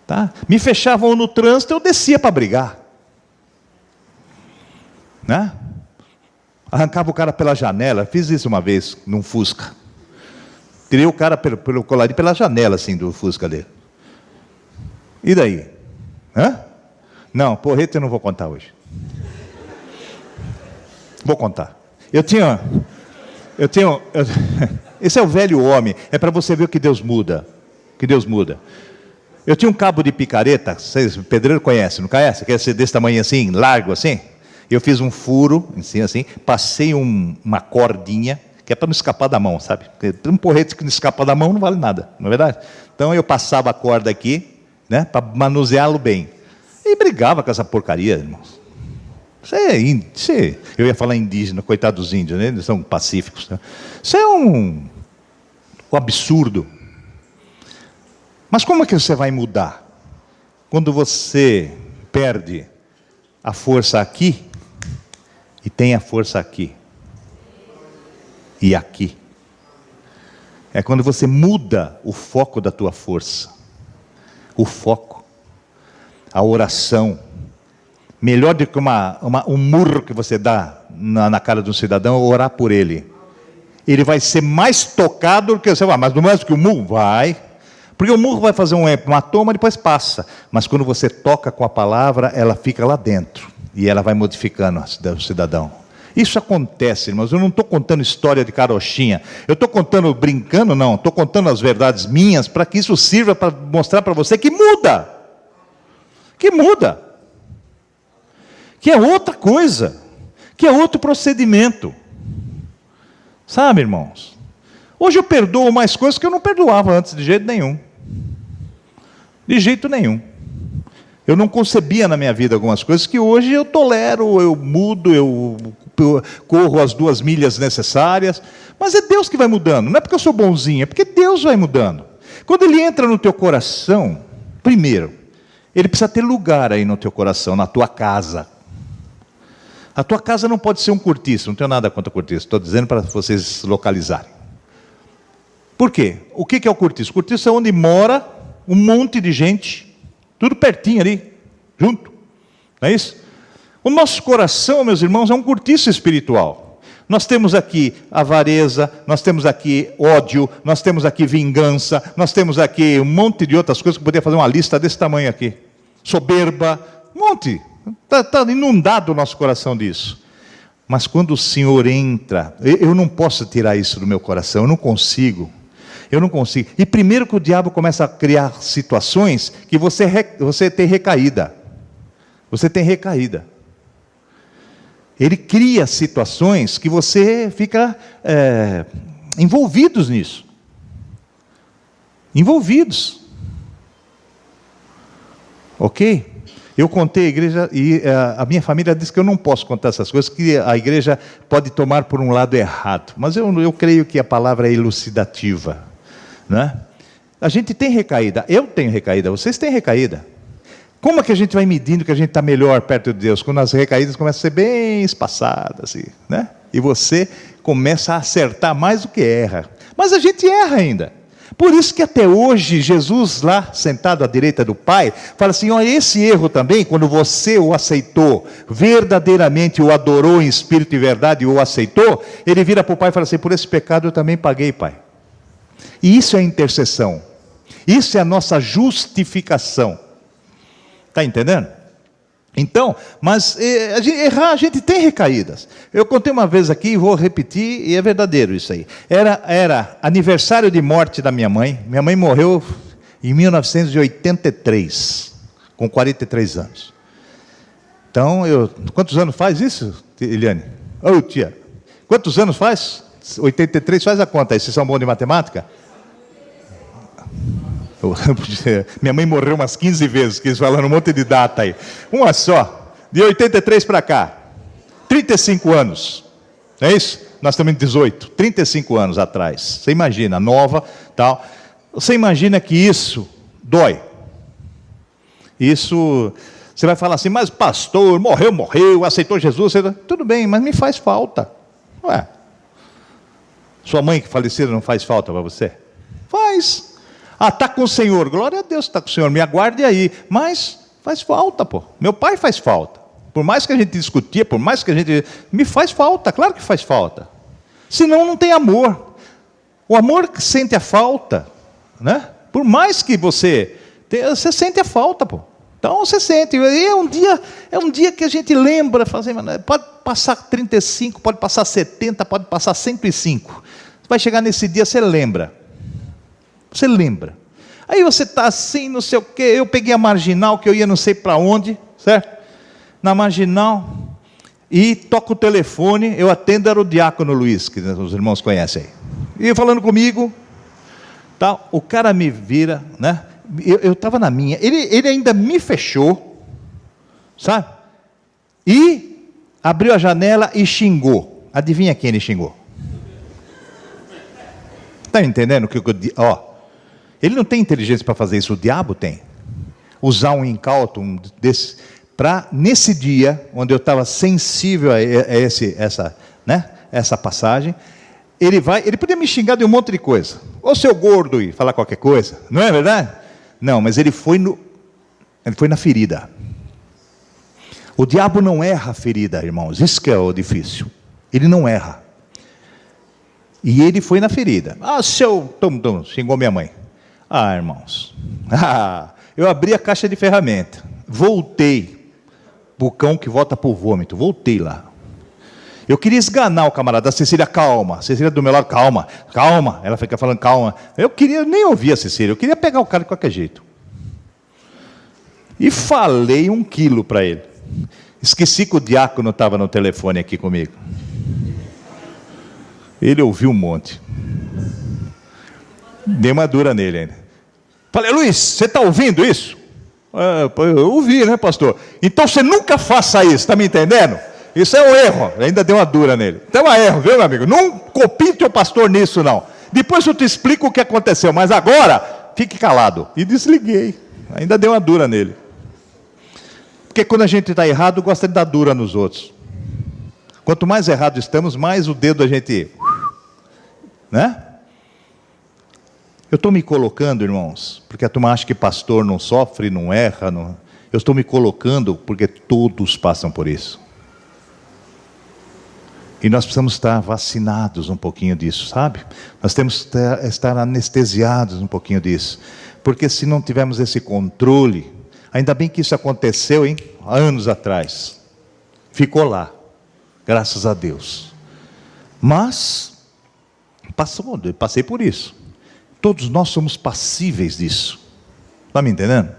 Tá? Me fechavam no trânsito, eu descia para brigar. Né? Arrancava o cara pela janela. Fiz isso uma vez num Fusca. Tirei o cara pelo colarinho, pela janela assim do Fusca dele. E daí? Hã? Não, porreta eu não vou contar hoje. Vou contar. Esse é o velho homem. É para você ver o que Deus muda. Que Deus muda. Eu tinha um cabo de picareta. Vocês, pedreiro conhece, não conhece? Quer ser desse tamanho assim, largo assim? Eu fiz um furo, assim, passei uma cordinha, que é para não escapar da mão, sabe? Porque um porrete que não escapa da mão não vale nada, não é verdade? Então eu passava a corda aqui, né, para manuseá-lo bem. E brigava com essa porcaria, irmãos. Eu ia falar indígena, coitado dos índios, né? Eles são pacíficos. Né? Isso é um absurdo. Mas como é que você vai mudar? Quando você perde a força aqui, e tem a força aqui, e aqui. É quando você muda o foco da tua força. O foco. A oração. Melhor do que um murro que você dá na cara de um cidadão, é orar por ele. Ele vai ser mais tocado do que você vai. Mas não mais do que o murro? Vai. Porque o murro vai fazer um hematoma e depois passa. Mas quando você toca com a palavra, ela fica lá dentro. E ela vai modificando o cidadão. Isso acontece, irmãos. Eu não estou contando história de carochinha. Eu estou contando, brincando, não. Estou contando as verdades minhas para que isso sirva para mostrar para você que muda. Que muda. Que é outra coisa. Que é outro procedimento. Sabe, irmãos? Hoje eu perdoo mais coisas que eu não perdoava antes, de jeito nenhum. De jeito nenhum. Eu não concebia na minha vida algumas coisas que hoje eu tolero, eu mudo, eu corro as 2 milhas necessárias. Mas é Deus que vai mudando, não é porque eu sou bonzinho, é porque Deus vai mudando. Quando Ele entra no teu coração, primeiro, Ele precisa ter lugar aí no teu coração, na tua casa. A tua casa não pode ser um cortiço, não tenho nada contra cortiço, estou dizendo para vocês localizarem. Por quê? O que é o cortiço? O cortiço é onde mora um monte de gente, tudo pertinho ali, junto, não é isso? O nosso coração, meus irmãos, é um cortiço espiritual. Nós temos aqui avareza, nós temos aqui ódio, nós temos aqui vingança, nós temos aqui um monte de outras coisas que eu poderia fazer uma lista desse tamanho aqui. Soberba, um monte. Está inundado o nosso coração disso. Mas quando o Senhor entra, eu não posso tirar isso do meu coração, eu não consigo. E primeiro que o diabo começa a criar situações que você tem recaída. Você tem recaída. Ele cria situações que você fica envolvidos nisso. Envolvidos. Ok? Eu contei à igreja e a minha família disse que eu não posso contar essas coisas, que a igreja pode tomar por um lado errado. Mas eu creio que a palavra é elucidativa. Né? A gente tem recaída, eu tenho recaída, vocês têm recaída. Como é que a gente vai medindo que a gente está melhor perto de Deus? Quando as recaídas começam a ser bem espaçadas, assim, né? E você começa a acertar mais do que erra. Mas a gente erra ainda. Por isso que até hoje, Jesus lá, sentado à direita do Pai, fala assim, olha, esse erro também, quando você o aceitou, verdadeiramente o adorou em espírito e verdade e o aceitou, ele vira para o Pai e fala assim, por esse pecado eu também paguei, Pai. E isso é intercessão. Isso é a nossa justificação. Está entendendo? Então, mas errar, a gente tem recaídas. Eu contei uma vez aqui, e vou repetir, e é verdadeiro isso aí. Era aniversário de morte da minha mãe. Minha mãe morreu em 1983, com 43 anos. Então, quantos anos faz isso, Eliane? Ô, tia, quantos anos faz? 83, faz a conta aí, vocês são bons de matemática? Minha mãe morreu umas 15 vezes, que eles falaram um monte de data aí. Uma só, de 83 para cá, 35 anos, não é isso? Nós estamos em 18, 35 anos atrás. Você imagina, nova, tal. Você imagina que isso dói. Isso, você vai falar assim, mas pastor, morreu, aceitou Jesus. Tudo bem, mas me faz falta. Ué, sua mãe que falecida não faz falta para você? Faz. Ah, está com o Senhor, glória a Deus, está com o Senhor, me aguarde aí. Mas faz falta, pô. Meu pai faz falta. Por mais que a gente discutia, por mais que a gente... Me faz falta, claro que faz falta. Senão não tem amor. O amor sente a falta, né? Por mais que você sente a falta, pô. Então você sente. E é um dia que a gente lembra, pode passar 35, pode passar 70, pode passar 105. Vai chegar nesse dia, você lembra. Você lembra. Aí você está assim, não sei o quê. Eu peguei a marginal, que eu ia não sei para onde, certo? Na marginal, e toco o telefone, eu atendo, era o diácono Luiz, que os irmãos conhecem aí. E falando comigo, tal, o cara me vira, né? Eu estava na minha, ele ainda me fechou, sabe? E abriu a janela e xingou. Adivinha quem ele xingou? Está entendendo o que eu digo? Ele não tem inteligência para fazer isso, o diabo tem. Usar um incauto desse, para nesse dia, onde eu estava sensível a essa passagem, ele podia me xingar de um monte de coisa. Ô seu gordo, e falar qualquer coisa, não é verdade? Não, mas ele foi na ferida. O diabo não erra a ferida, irmãos, isso que é o difícil. Ele não erra. E ele foi na ferida. Ah, seu xingou minha mãe. Ah, irmãos, eu abri a caixa de ferramenta, voltei, o cão que volta para o vômito, voltei lá. Eu queria esganar o camarada, a Cecília, calma, Cecília do meu lado, calma, ela fica falando calma. Eu nem ouvir a Cecília, eu queria pegar o cara de qualquer jeito. E falei 1 quilo para ele. Esqueci que o diácono estava no telefone aqui comigo. Ele ouviu um monte. Dei uma dura nele ainda. Falei, Luiz, você está ouvindo isso? Eu ouvi, né, pastor? Então você nunca faça isso, está me entendendo? Isso é um erro. Ainda dei uma dura nele. Então é um erro, viu, meu amigo? Não copie teu pastor nisso, não. Depois eu te explico o que aconteceu, mas agora, fique calado. E desliguei. Ainda dei uma dura nele. Porque quando a gente está errado, gosta de dar dura nos outros. Quanto mais errado estamos, mais o dedo a gente... Né? Eu estou me colocando, irmãos, porque a turma acha que pastor não sofre, não erra. Não... Eu estou me colocando porque todos passam por isso. E nós precisamos estar vacinados um pouquinho disso, sabe? Nós temos que estar anestesiados um pouquinho disso. Porque se não tivermos esse controle, ainda bem que isso aconteceu, hein? Há anos atrás. Ficou lá, graças a Deus. Mas, passei por isso. Todos nós somos passíveis disso. Está me entendendo?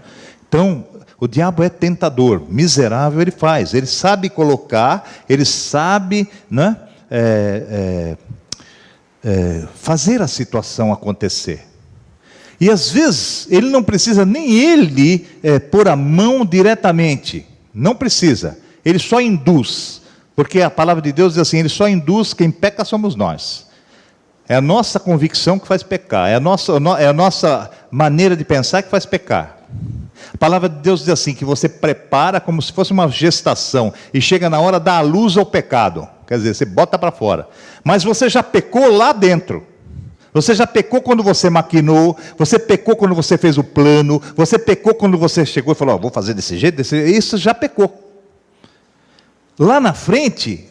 Então, o diabo é tentador, miserável ele faz. Ele sabe colocar, ele sabe, né, fazer a situação acontecer. E às vezes, ele não precisa nem ele pôr a mão diretamente. Não precisa. Ele só induz. Porque a palavra de Deus diz assim, ele só induz, quem peca somos nós. É a nossa convicção que faz pecar. É a nossa maneira de pensar que faz pecar. A palavra de Deus diz assim, que você prepara como se fosse uma gestação. E chega na hora, dá a luz ao pecado. Quer dizer, você bota para fora. Mas você já pecou lá dentro. Você já pecou quando você maquinou. Você pecou quando você fez o plano. Você pecou quando você chegou e falou, oh, vou fazer desse jeito. Isso já pecou. Lá na frente,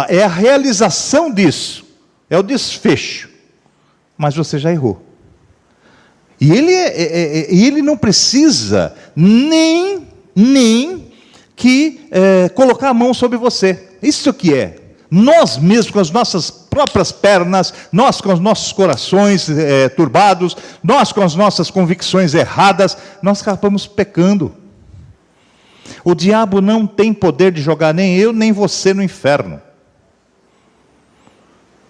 é a realização disso. É o desfecho. Mas você já errou. E ele não precisa nem que colocar a mão sobre você. Isso que é. Nós mesmos, com as nossas próprias pernas, nós com os nossos corações turbados, nós com as nossas convicções erradas, nós acabamos pecando. O diabo não tem poder de jogar nem eu, nem você no inferno.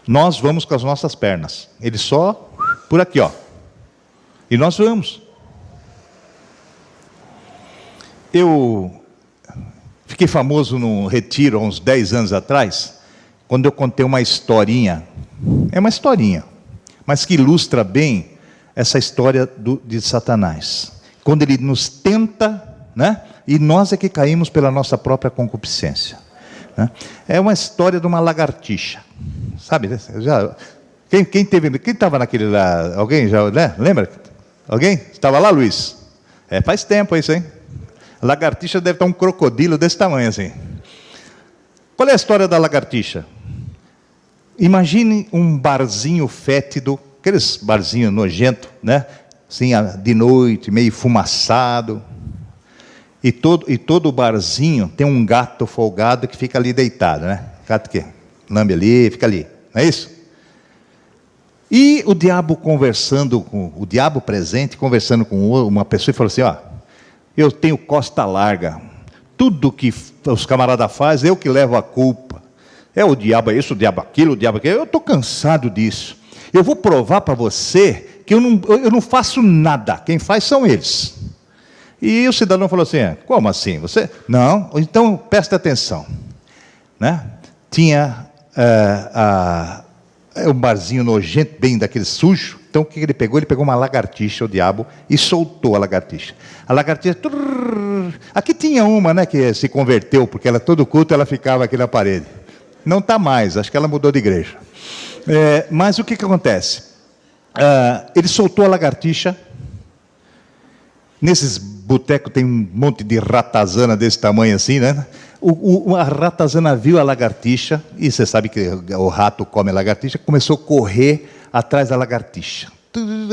Nós vamos com as nossas pernas. Ele só por aqui, ó. E nós vamos. Eu fiquei famoso no retiro há uns 10 anos atrás, quando eu contei uma historinha. É uma historinha, mas que ilustra bem essa história de Satanás. Quando ele nos tenta, né? E nós é que caímos pela nossa própria concupiscência. Né? É uma história de uma lagartixa. Sabe? Quem estava naquele lá? Alguém já, né? Lembra? Alguém? Estava lá, Luiz? Faz tempo isso, hein? A lagartixa deve estar um crocodilo desse tamanho assim. Qual é a história da lagartixa? Imagine um barzinho fétido, aqueles barzinhos nojentos, né? Assim, de noite, meio fumaçado. E todo o barzinho tem um gato folgado que fica ali deitado, né? Gato que lambe ali, fica ali. Não é isso? E o diabo o diabo presente, conversando com uma pessoa e falou assim, ó, eu tenho costa larga, tudo que os camaradas fazem, eu que levo a culpa. É o diabo isso, o diabo aquilo, eu estou cansado disso. Eu vou provar para você que eu não faço nada, quem faz são eles. E o cidadão falou assim, como assim? Você? Não, então presta atenção. Né? Tinha um barzinho nojento, bem daquele sujo. Então o que ele pegou? Ele pegou uma lagartixa, o diabo, e soltou a lagartixa. A lagartixa... Aqui tinha uma, né, que se converteu, porque ela todo culto ela ficava aqui na parede. Não está mais, acho que ela mudou de igreja. Mas o que acontece? Ele soltou a lagartixa. Nesses botecos tem um monte de ratazana desse tamanho assim, né? A ratazana viu a lagartixa, e você sabe que o rato come a lagartixa, começou a correr atrás da lagartixa.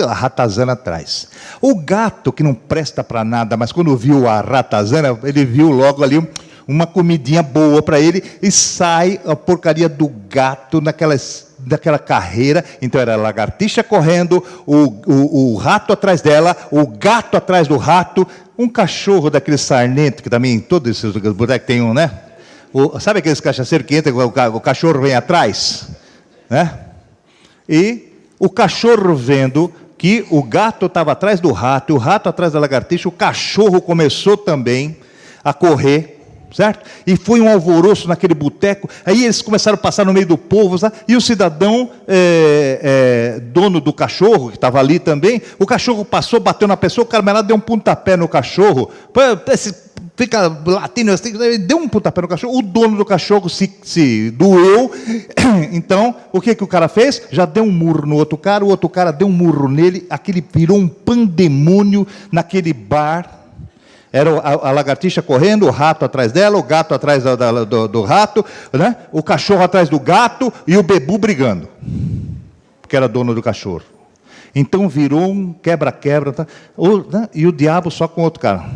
A ratazana atrás. O gato, que não presta para nada, mas quando viu a ratazana, ele viu logo ali uma comidinha boa para ele, e sai a porcaria do gato daquela carreira. Então era a lagartixa correndo, o rato atrás dela, o gato atrás do rato, um cachorro daquele sarnento, que também todos esses bonecos tem um, né? Sabe aqueles cachaceiros que entram, o cachorro vem atrás? Né? E o cachorro vendo que o gato estava atrás do rato, e o rato atrás da lagartixa, o cachorro começou também a correr. certo? E foi um alvoroço naquele boteco. Aí eles começaram a passar no meio do povo, sabe? E o cidadão, dono do cachorro, que estava ali também, o cachorro passou, bateu na pessoa, o camarada deu um pontapé no cachorro, fica latindo, deu um pontapé no cachorro, o dono do cachorro se doeu. Então, o que o cara fez? Já deu um murro no outro cara, o outro cara deu um murro nele, aquele virou um pandemônio naquele bar. Era a lagartixa correndo, o rato atrás dela, o gato atrás do rato, né? O cachorro atrás do gato e o bebu brigando, porque era dono do cachorro. Então virou um quebra-quebra, tá? E o diabo só com outro cara.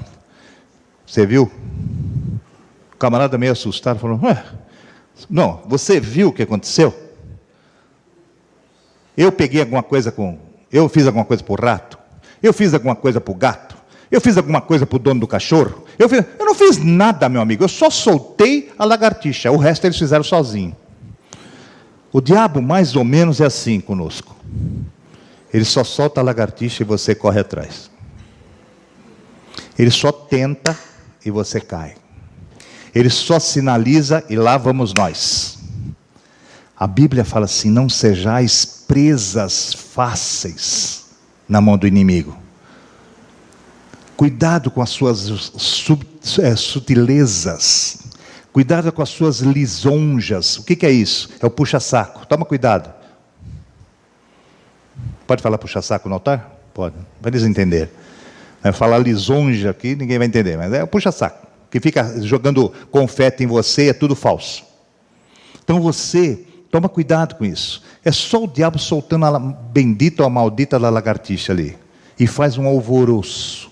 Você viu? O camarada meio assustado falou: não, você viu o que aconteceu? Eu peguei alguma coisa eu fiz alguma coisa para o rato? Eu fiz alguma coisa para o gato? Eu fiz alguma coisa para o dono do cachorro? Eu não fiz nada, meu amigo. Eu só soltei a lagartixa. O resto eles fizeram sozinho. O diabo mais ou menos é assim conosco. Ele só solta a lagartixa e você corre atrás. Ele só tenta e você cai. Ele só sinaliza e lá vamos nós. A Bíblia fala assim: não sejais presas fáceis na mão do inimigo. Cuidado com as suas sutilezas. Cuidado com as suas lisonjas. O que é isso? É o puxa-saco. Toma cuidado. Pode falar puxa-saco no altar? Pode, para eles entenderem. Falar lisonja aqui, ninguém vai entender, mas é o puxa-saco, que fica jogando confete em você, é tudo falso. Então você, toma cuidado com isso. É só o diabo soltando a bendita ou a maldita da lagartixa ali. E faz um alvoroço.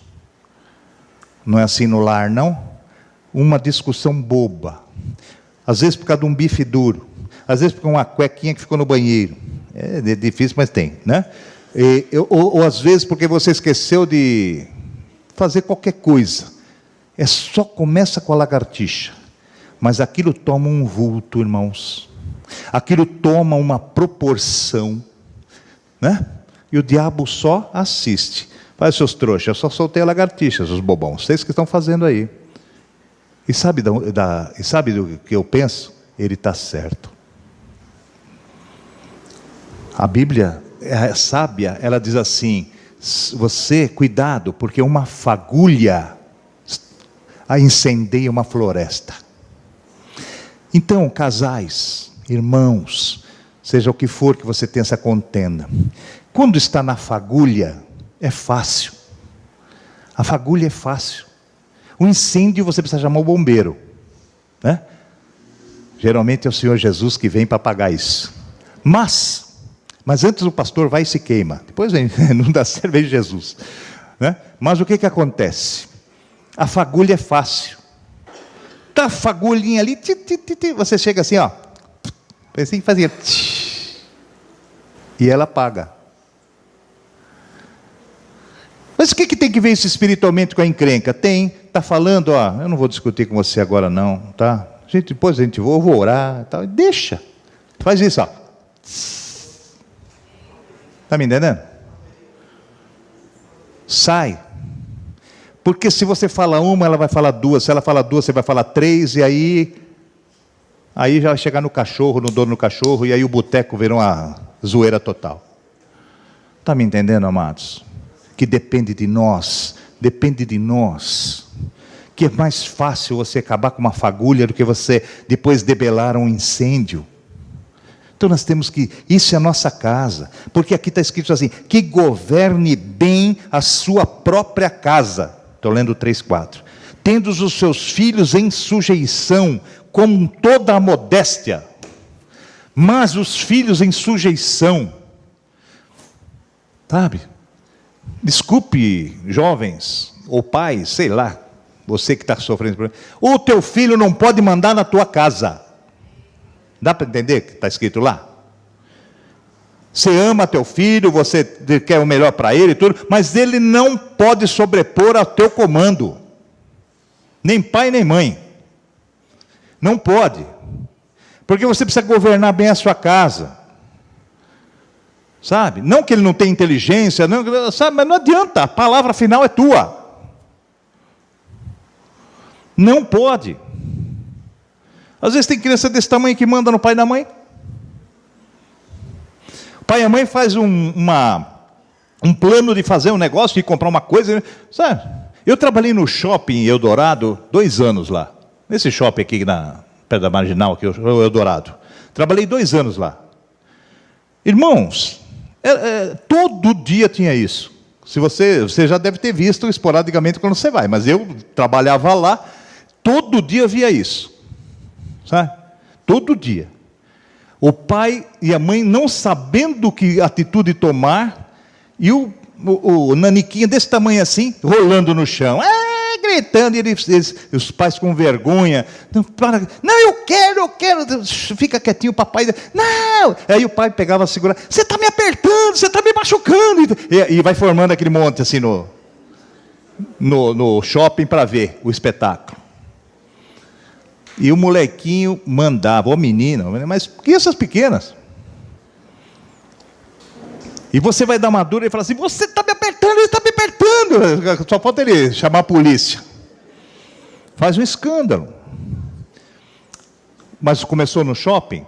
Não é assim no lar, não? Uma discussão boba. Às vezes por causa de um bife duro. Às vezes por causa de uma cuequinha que ficou no banheiro. É difícil, mas tem, né? Ou às vezes porque você esqueceu de fazer qualquer coisa. Só começa com a lagartixa. Mas aquilo toma um vulto, irmãos. Aquilo toma uma proporção, né? E o diabo só assiste. Faz seus trouxas, eu só soltei a lagartixa, seus bobões. Vocês que estão fazendo aí. E sabe do que eu penso? Ele está certo. A Bíblia é sábia, ela diz assim: você, cuidado, porque uma fagulha incendeia uma floresta. Então, casais, irmãos, seja o que for que você tenha essa contenda, quando está na fagulha, é fácil. A fagulha é fácil. O incêndio você precisa chamar o bombeiro, né? Geralmente é o Senhor Jesus que vem para apagar isso. Mas antes o pastor vai e se queima. Depois vem, não dá certo, vem Jesus, né? Mas o que acontece? A fagulha é fácil. Tá a fagulhinha ali, você chega assim, ó, assim fazia, e ela apaga. Mas o que tem que ver isso espiritualmente com a encrenca? Está falando, ó, eu não vou discutir com você agora não, tá? Depois eu vou orar, tá? Deixa, faz isso, ó. Está me entendendo? Sai. Porque se você fala uma, ela vai falar duas. Se ela fala duas, você vai falar três. E aí já vai chegar no cachorro, no dono do cachorro. E aí o boteco virou uma zoeira total. Está me entendendo, amados? Que depende de nós. Depende de nós. Que é mais fácil você acabar com uma fagulha do que você depois debelar um incêndio. Então nós temos que, isso é a nossa casa, porque aqui está escrito assim: que governe bem a sua própria casa. Estou lendo 3:4. Tendo os seus filhos em sujeição, com toda a modéstia. Mas os filhos em sujeição, sabe? Desculpe, jovens, ou pais, sei lá, você que está sofrendo problema. O teu filho não pode mandar na tua casa. Dá para entender o que está escrito lá? Você ama teu filho, você quer o melhor para ele e tudo, mas ele não pode sobrepor ao teu comando. Nem pai, nem mãe. Não pode. Porque você precisa governar bem a sua casa. Sabe? Não que ele não tenha inteligência, não, sabe? Mas não adianta, a palavra final é tua. Não pode. Às vezes tem criança desse tamanho que manda no pai e na mãe. O pai e a mãe faz um plano de fazer um negócio, de comprar uma coisa, sabe? Eu trabalhei no shopping Eldorado 2 anos lá. Nesse shopping aqui perto da Marginal, aqui, o Eldorado. Trabalhei 2 anos lá. Irmãos, todo dia tinha isso. Se você já deve ter visto esporadicamente quando você vai, mas eu trabalhava lá, todo dia via isso. Sabe? Todo dia. O pai e a mãe não sabendo que atitude tomar, e o naniquinho desse tamanho assim, rolando no chão, gritando, e os pais com vergonha, não, eu quero, fica quietinho, o papai, não, aí o pai pegava a segurar, você está me apertando, você está me machucando, e vai formando aquele monte assim no shopping para ver o espetáculo. E o molequinho mandava, o menino, mas crianças pequenas. E você vai dar uma dura e fala assim, você está me apertando, ele está me apertando. Só falta ele chamar a polícia. Faz um escândalo. Mas começou no shopping?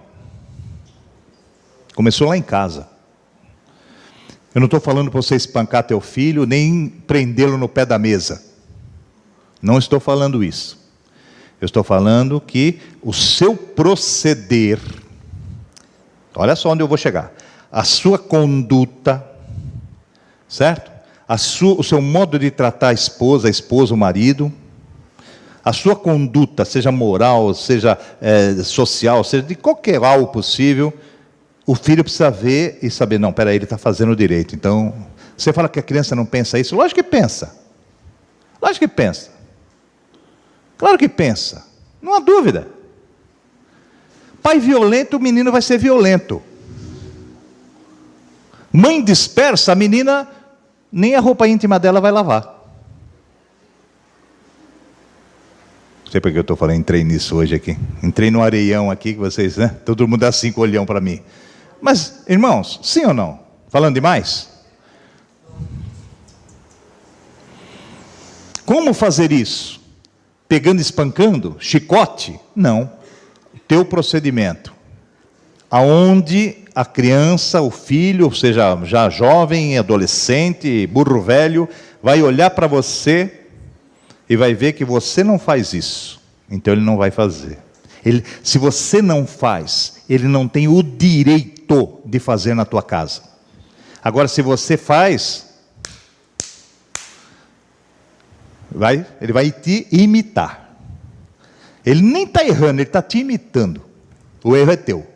Começou lá em casa. Eu não estou falando para você espancar teu filho, nem prendê-lo no pé da mesa. Não estou falando isso. Eu estou falando que o seu proceder, olha só onde eu vou chegar, a sua conduta, certo? O seu modo de tratar a esposa, o marido, a sua conduta, seja moral, seja social, seja de qualquer algo possível, o filho precisa ver e saber, não, peraí, ele está fazendo direito. Então, você fala que a criança não pensa isso? Lógico que pensa. Lógico que pensa. Claro que pensa, não há dúvida. Pai violento, o menino vai ser violento. Mãe dispersa, a menina, nem a roupa íntima dela vai lavar. Não sei porque eu estou falando, entrei nisso hoje aqui. Entrei no areião aqui, que vocês, né? Todo mundo dá 5 olhão para mim. Mas, irmãos, sim ou não? Falando demais? Como fazer isso? Pegando e espancando? Chicote? Não. Teu procedimento. Aonde a criança, o filho, ou seja, já jovem, adolescente, burro velho, vai olhar para você e vai ver que você não faz isso. Então ele não vai fazer. Se você não faz, ele não tem o direito de fazer na tua casa. Agora, se você faz, ele vai te imitar. Ele nem está errando, ele está te imitando. O erro é teu.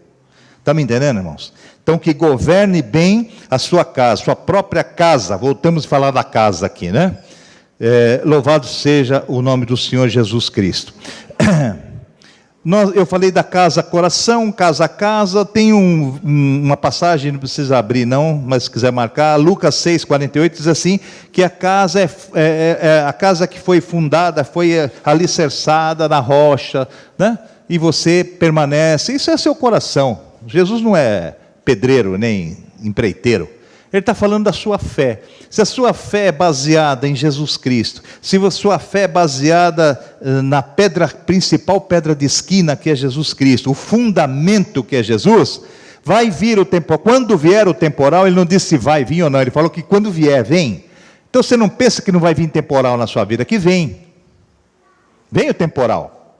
Está me entendendo, irmãos? Então, que governe bem a sua casa, sua própria casa. Voltamos a falar da casa aqui, né? Louvado seja o nome do Senhor Jesus Cristo. Eu falei da casa coração, casa a casa. Tem uma passagem, não precisa abrir não, mas se quiser marcar, Lucas 6,48 diz assim, que a casa a casa que foi fundada, foi alicerçada na rocha, né? E você permanece, isso é seu coração. Jesus não é pedreiro nem empreiteiro. Ele está falando da sua fé. Se a sua fé é baseada em Jesus Cristo, se a sua fé é baseada na principal pedra de esquina que é Jesus Cristo, o fundamento que é Jesus, vai vir o temporal. Quando vier o temporal, ele não disse se vai vir ou não, ele falou que quando vier, vem. Então você não pensa que não vai vir temporal na sua vida, que vem. Vem o temporal.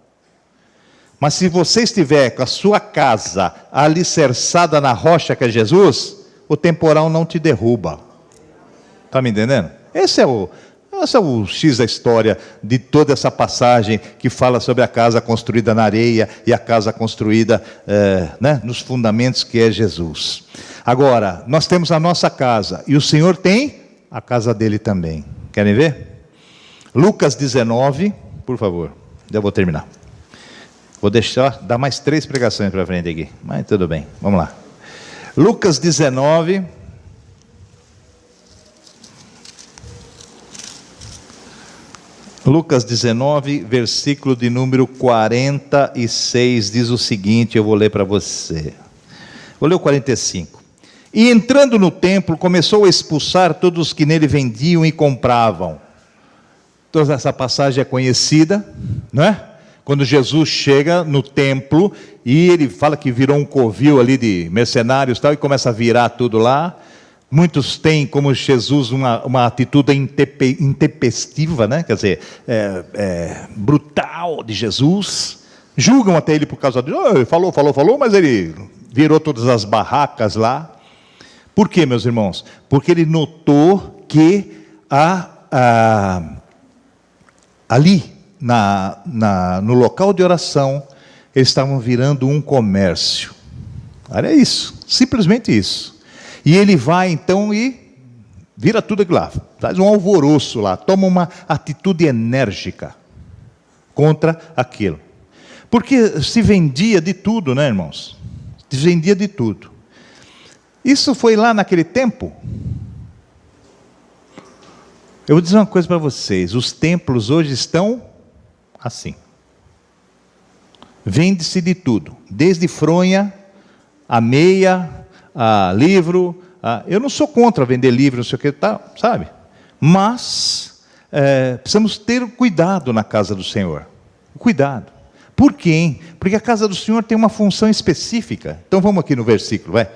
Mas se você estiver com a sua casa alicerçada na rocha que é Jesus, o temporal não te derruba. Está me entendendo? Esse é o X da história de toda essa passagem que fala sobre a casa construída na areia e a casa construída nos fundamentos que é Jesus. Agora, nós temos a nossa casa e o Senhor tem a casa dele também. Querem ver? Lucas 19, por favor, já vou terminar. Vou dar mais 3 pregações para frente aqui, mas tudo bem, vamos lá. Lucas 19, versículo de número 46, diz o seguinte, eu vou ler para você. Vou ler o 45. E entrando no templo, começou a expulsar todos os que nele vendiam e compravam. Toda essa passagem é conhecida, não é? Quando Jesus chega no templo e ele fala que virou um covil ali de mercenários e tal, e começa a virar tudo lá. Muitos têm como Jesus uma atitude intempestiva, né? Quer dizer, brutal de Jesus. Julgam até ele por causa disso. Oh, ele falou, mas ele virou todas as barracas lá. Por quê, meus irmãos? Porque ele notou que ali, no local de oração, eles estavam virando um comércio. Olha isso, simplesmente isso. E ele vai então e vira tudo aquilo lá, faz um alvoroço lá, toma uma atitude enérgica contra aquilo. Porque se vendia de tudo, né, irmãos? Se vendia de tudo. Isso foi lá naquele tempo. Eu vou dizer uma coisa para vocês, os templos hoje estão assim. Vende-se de tudo, desde fronha, a meia, a livro. Eu não sou contra vender livro, não sei o que, tá, sabe? Mas precisamos ter cuidado na casa do Senhor. Cuidado. Por quê, hein? Porque a casa do Senhor tem uma função específica. Então vamos aqui no versículo, vai.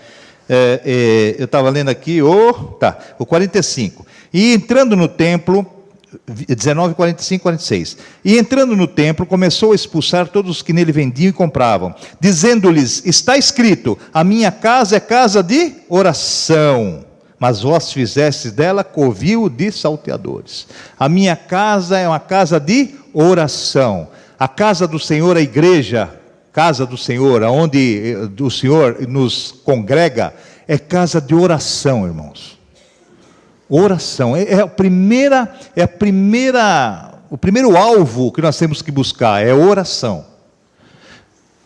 Eu estava lendo aqui o 45. E entrando no templo, 19, 45, 46. E entrando no templo, começou a expulsar todos os que nele vendiam e compravam, dizendo-lhes: está escrito, a minha casa é casa de oração, mas vós fizestes dela covil de salteadores. A minha casa é uma casa de oração. A casa do Senhor, a igreja, casa do Senhor, aonde o Senhor nos congrega, é casa de oração, irmãos. Oração, o primeiro alvo que nós temos que buscar é oração.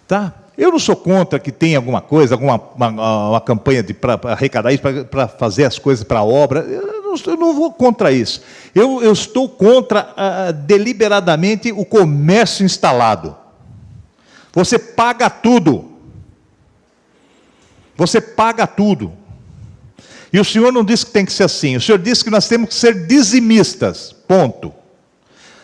Tá? Eu não sou contra que tenha alguma coisa, uma campanha para arrecadar isso, para fazer as coisas para a obra. Eu não vou contra isso. Eu estou contra deliberadamente o comércio instalado. Você paga tudo. Você paga tudo. E o Senhor não disse que tem que ser assim. O Senhor disse que nós temos que ser dizimistas. Ponto.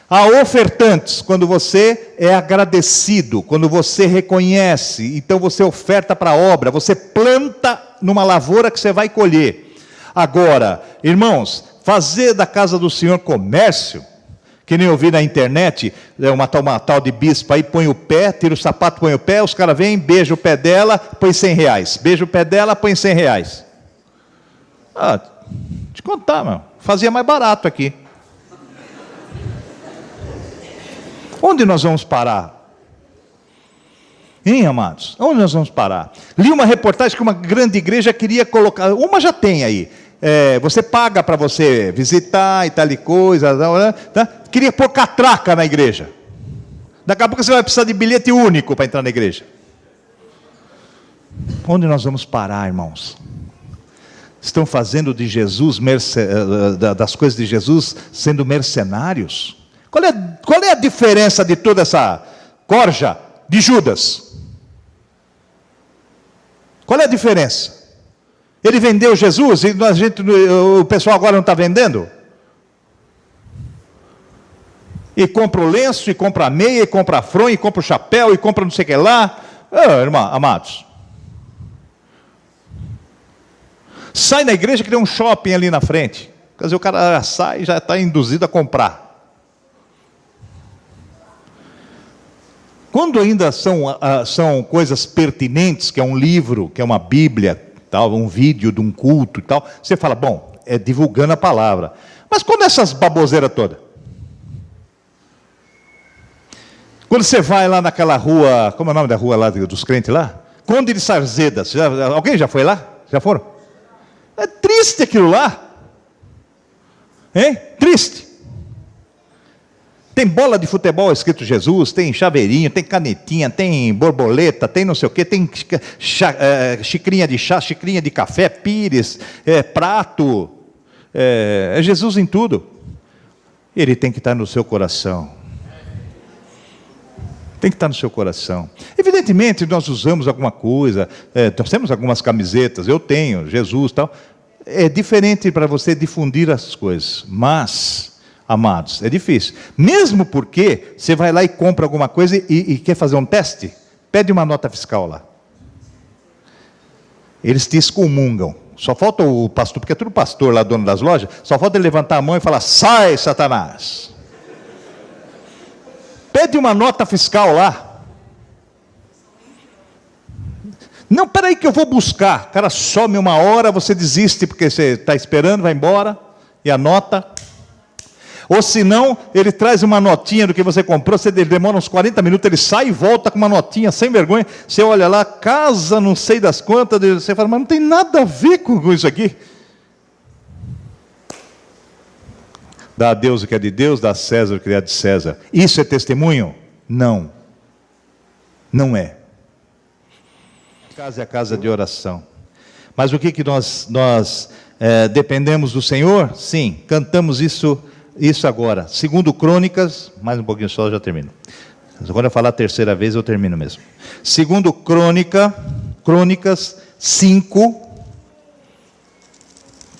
Há ofertantes, quando você é agradecido, quando você reconhece, então você oferta para a obra, você planta numa lavoura que você vai colher. Agora, irmãos, fazer da casa do Senhor comércio, que nem eu vi na internet, uma tal de bispa aí, põe o pé, tira o sapato, põe o pé, os caras vêm, beijam o pé dela, põe R$100. Beija o pé dela, põe R$100. Te contar, meu, fazia mais barato aqui. Onde nós vamos parar? Hein, amados? Onde nós vamos parar? Li uma reportagem que uma grande igreja queria colocar, uma já tem aí, você paga para você visitar e tal e coisa, tá? Queria pôr catraca na igreja. Daqui a pouco você vai precisar de bilhete único para entrar na igreja. Onde nós vamos parar, irmãos? Estão fazendo de Jesus, das coisas de Jesus, sendo mercenários? Qual é a diferença de toda essa corja de Judas? Qual é a diferença? Ele vendeu Jesus e o pessoal agora não está vendendo? E compra o lenço, e compra a meia, e compra a fronha, e compra o chapéu, e compra não sei o que lá. Irmão, amados. Sai da igreja que tem um shopping ali na frente. Quer dizer, o cara sai e já está induzido a comprar. Quando ainda são coisas pertinentes, que é um livro, que é uma Bíblia, tal, um vídeo de um culto e tal, você fala, bom, é divulgando a palavra. Mas quando essas baboseiras todas? Quando você vai lá naquela rua, como é o nome da rua lá dos crentes lá? Conde de Sarzeda, alguém já foi lá? Já foram? É triste aquilo lá. Hein? Triste. Tem bola de futebol escrito Jesus, tem chaveirinho, tem canetinha, tem borboleta, tem não sei o quê, tem xicrinha de chá, xicrinha de café, pires, prato. É Jesus em tudo. Ele tem que estar no seu coração. Tem que estar no seu coração. Evidentemente, nós usamos alguma coisa, nós temos algumas camisetas, eu tenho, Jesus e tal. É diferente para você difundir as coisas, mas amados, é difícil. Mesmo porque você vai lá e compra alguma coisa e quer fazer um teste, pede uma nota fiscal lá. Eles te excomungam. Só falta o pastor, porque é tudo pastor lá, dono das lojas, só falta ele levantar a mão e falar: sai, Satanás. Pede uma nota fiscal lá. Não, peraí que eu vou buscar. O cara some uma hora, você desiste porque você está esperando, vai embora, e anota. Ou se não, ele traz uma notinha do que você comprou, você demora uns 40 minutos, ele sai e volta com uma notinha, sem vergonha. Você olha lá, casa não sei das quantas, você fala: mas não tem nada a ver com isso aqui. Dá a Deus o que é de Deus, dá a César o que é de César. Isso é testemunho? Não. Não é. A casa é a casa de oração. Mas o que nós dependemos do Senhor? Sim, cantamos isso agora. Segundo Crônicas, mais um pouquinho só, já termino. Agora eu falar a terceira vez, eu termino mesmo. Segundo Crônicas 5,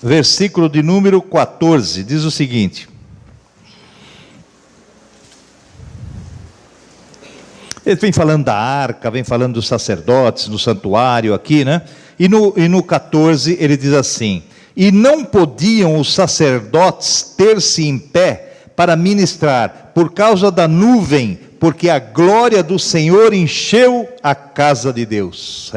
versículo de número 14, diz o seguinte. Ele vem falando da arca, vem falando dos sacerdotes, do santuário aqui, né? E no 14 ele diz assim: e não podiam os sacerdotes ter-se em pé para ministrar, por causa da nuvem, porque a glória do Senhor encheu a casa de Deus.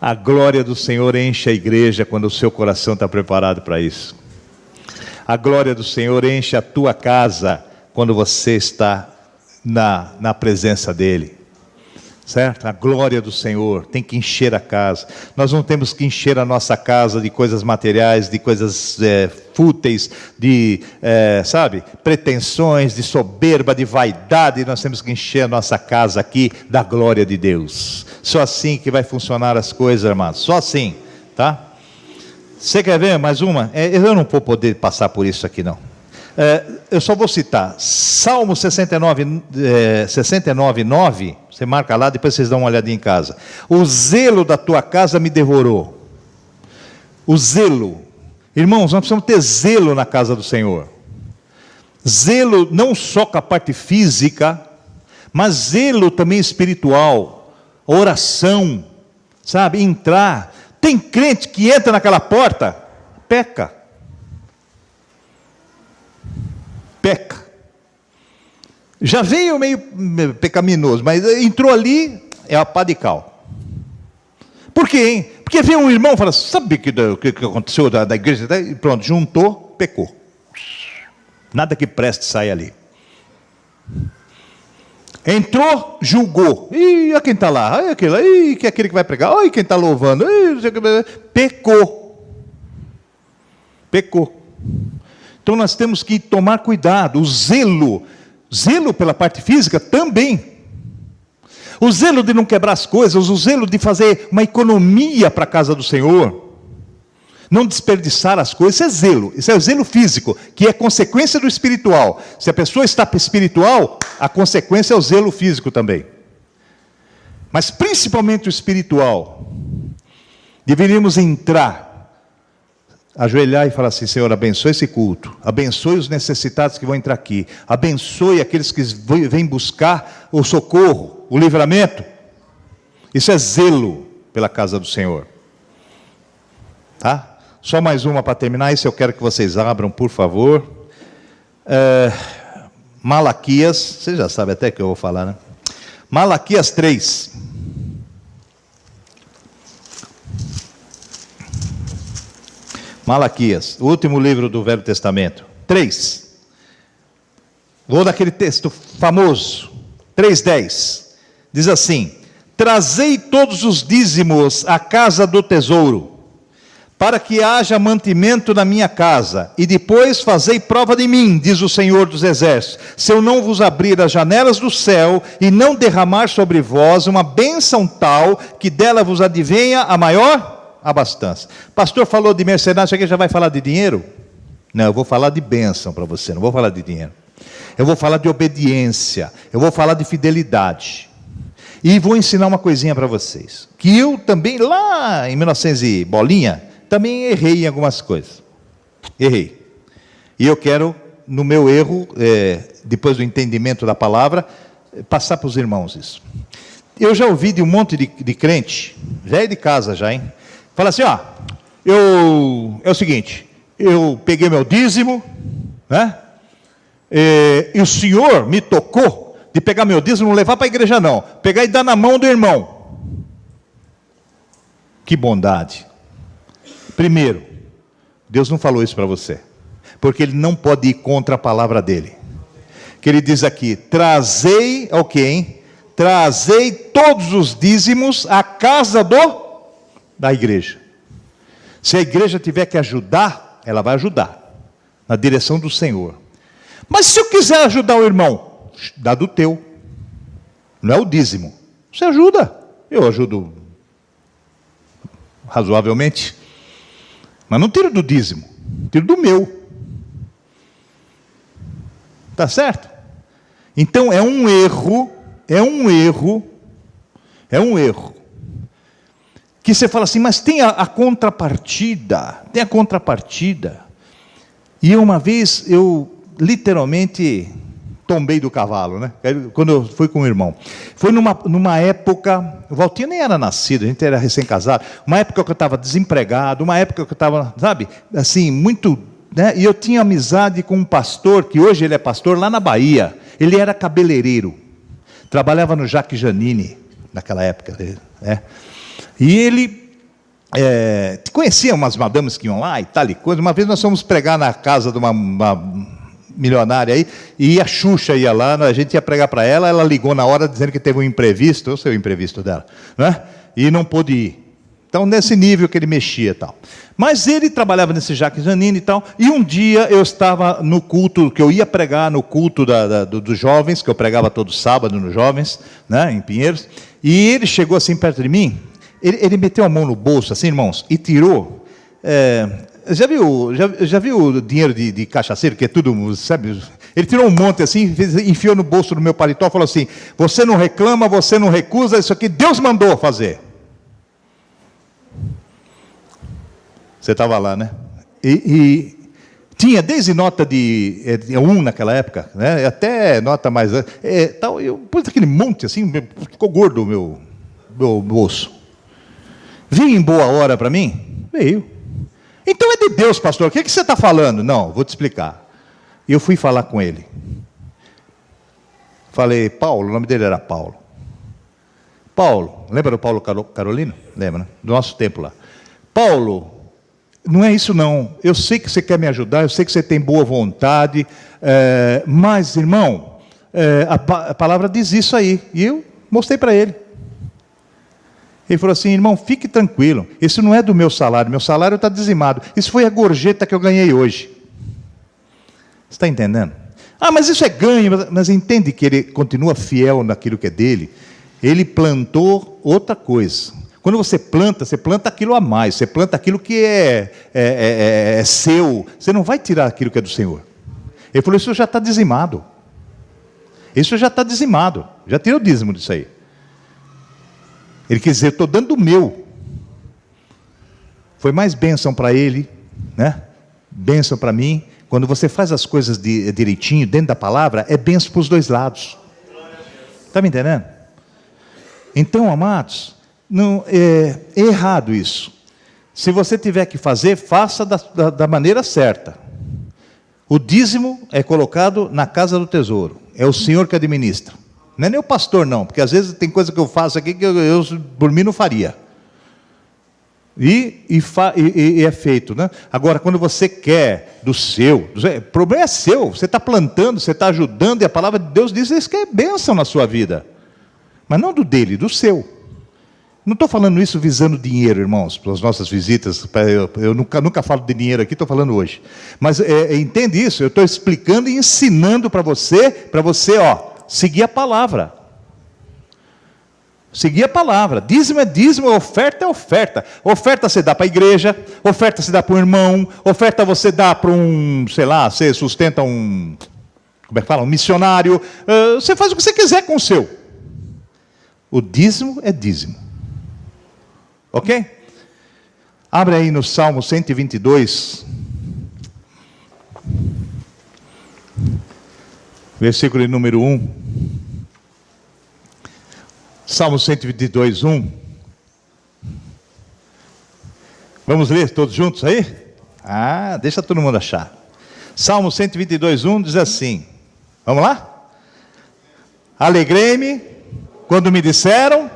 A glória do Senhor enche a igreja quando o seu coração está preparado para isso. A glória do Senhor enche a tua casa quando você está na presença dEle. Certo? A glória do Senhor tem que encher a casa. Nós não temos que encher a nossa casa de coisas materiais, de coisas fúteis, de, pretensões, de soberba, de vaidade. Nós temos que encher a nossa casa aqui da glória de Deus. Só assim que vai funcionar as coisas, irmãos. Só assim, tá? Você quer ver mais uma? Eu não vou poder passar por isso aqui, não. Eu só vou citar Salmo 69, 9, você marca lá, depois vocês dão uma olhadinha em casa. O zelo da tua casa me devorou. O zelo. Irmãos, nós precisamos ter zelo na casa do Senhor. Zelo não só com a parte física, mas zelo também espiritual. Oração, sabe, entrar. Tem crente que entra naquela porta, peca. Já veio meio pecaminoso, mas entrou ali, é a pá de cal. Por quê, hein? Porque veio um irmão e fala: sabe o que aconteceu da igreja? E pronto, juntou, pecou. Nada que preste sai ali. Entrou, julgou. Ih, olha quem está lá, olha aquele, que é aquele que vai pregar, olha quem está louvando. Pecou. Então nós temos que tomar cuidado. O zelo pela parte física também. O zelo de não quebrar as coisas, o zelo de fazer uma economia para a casa do Senhor. Não desperdiçar as coisas, isso é o zelo físico, que é consequência do espiritual. Se a pessoa está espiritual, a consequência é o zelo físico também. Mas principalmente o espiritual. Deveríamos entrar, ajoelhar e falar assim: Senhor, abençoe esse culto, abençoe os necessitados que vão entrar aqui, abençoe aqueles que vêm buscar o socorro, o livramento. Isso é zelo pela casa do Senhor. Tá? Só mais uma para terminar, isso eu quero que vocês abram, por favor. Malaquias, você já sabe até que eu vou falar, né? Malaquias 3. Malaquias, o último livro do Velho Testamento. 3. Vou daquele texto famoso. 3:10. Diz assim: trazei todos os dízimos à casa do tesouro, para que haja mantimento na minha casa, e depois fazei prova de mim, diz o Senhor dos Exércitos, se eu não vos abrir as janelas do céu, e não derramar sobre vós uma bênção tal, que dela vos advenha a maior abastança. Pastor falou de mercenário, você já vai falar de dinheiro? Não, eu vou falar de bênção para você, não vou falar de dinheiro. Eu vou falar de obediência, eu vou falar de fidelidade. E vou ensinar uma coisinha para vocês, que eu também, lá em 1900 e bolinha, também errei em algumas coisas. Errei. E eu quero, no meu erro, depois do entendimento da palavra, passar para os irmãos isso. Eu já ouvi de um monte de crente, já é de casa já, hein? Fala assim, ó, é o seguinte, eu peguei meu dízimo, né? E o senhor me tocou de pegar meu dízimo, não levar para a igreja não, pegar e dar na mão do irmão. Que bondade. Primeiro, Deus não falou isso para você, porque Ele não pode ir contra a palavra dEle. Que Ele diz aqui, trazei, o quê, hein? Trazei todos os dízimos à casa da igreja. Se a igreja tiver que ajudar, ela vai ajudar, na direção do Senhor. Mas se eu quiser ajudar o irmão, dá do teu, não é o dízimo. Você ajuda, eu ajudo razoavelmente, mas não tiro do dízimo, tiro do meu. Tá certo? Então é um erro, que você fala assim, mas tem a contrapartida, E uma vez eu literalmente tombei do cavalo, né? Quando eu fui com o irmão. Foi numa época, o Valtinho nem era nascido, a gente era recém-casado, uma época que eu estava desempregado, uma época que eu estava, sabe, assim, muito, né? E eu tinha amizade com um pastor, que hoje ele é pastor lá na Bahia. Ele era cabeleireiro, trabalhava no Jacques Janine, naquela época, né? E ele conhecia umas madames que iam lá e tal e coisa. Uma vez nós fomos pregar na casa de uma milionária aí, e a Xuxa ia lá, a gente ia pregar para ela, ela ligou na hora dizendo que teve um imprevisto, eu sei o imprevisto dela, né? E não pôde ir. Então, nesse nível que ele mexia e tal. Mas ele trabalhava nesse Jacques Janine e tal, e um dia eu estava no culto, que eu ia pregar no culto dos jovens, que eu pregava todo sábado nos jovens, né, em Pinheiros, e ele chegou assim perto de mim, ele meteu a mão no bolso, assim, irmãos, e tirou... Já viu o dinheiro de cachaceiro, que é tudo, sabe? Ele tirou um monte assim, enfiou no bolso do meu paletó e falou assim, você não reclama, você não recusa, isso aqui Deus mandou fazer. Você estava lá, né? E tinha desde nota de 1 naquela época, né? Até nota mais... tal, eu pus aquele monte assim, ficou gordo o meu bolso. Veio em boa hora para mim? Veio. Então é de Deus, pastor, o que você está falando? Não, vou te explicar. E eu fui falar com ele. Falei, Paulo, o nome dele era Paulo. Paulo, lembra do Paulo Carolino? Lembra, né? Do nosso tempo lá. Paulo, não é isso não. Eu sei que você quer me ajudar, eu sei que você tem boa vontade, mas, irmão, a palavra diz isso aí. E eu mostrei para ele. Ele falou assim, irmão, fique tranquilo, isso não é do meu salário está dizimado, isso foi a gorjeta que eu ganhei hoje. Você está entendendo? Ah, mas isso é ganho, mas entende que ele continua fiel naquilo que é dele. Ele plantou outra coisa. Quando você planta aquilo a mais, você planta aquilo que é seu, você não vai tirar aquilo que é do Senhor. Ele falou, isso já está dizimado, já tirou o dízimo disso aí. Ele quer dizer, eu estou dando o meu. Foi mais bênção para ele, né? Bênção para mim. Quando você faz as coisas direitinho, dentro da palavra, é bênção para os dois lados. Está me entendendo? Então, amados, não, é errado isso. Se você tiver que fazer, faça da maneira certa. O dízimo é colocado na casa do tesouro. É o Senhor que administra. Não é nem o pastor não, porque às vezes tem coisa que eu faço aqui que eu por mim não faria. E é feito, né? Agora, quando você quer do seu, o problema é seu, você está plantando, você está ajudando, e a palavra de Deus diz que é bênção na sua vida. Mas não do dele, do seu. Não estou falando isso visando dinheiro, irmãos, para as nossas visitas, eu nunca falo de dinheiro aqui, estou falando hoje. Mas entende isso? Eu estou explicando e ensinando para você, seguir a palavra. Seguir a palavra. Dízimo é dízimo, oferta é oferta. Oferta você dá para a igreja, oferta você dá para um irmão, oferta você dá para um, sei lá, você sustenta um, como é que fala? Um missionário. Você faz o que você quiser com o seu. O dízimo é dízimo. Ok? Abre aí no Salmo 122. versículo número 1. Salmo 122, 1. Vamos ler todos juntos aí? Deixa todo mundo achar. Salmo 122, 1 diz assim. Vamos lá? Alegrei-me quando me disseram.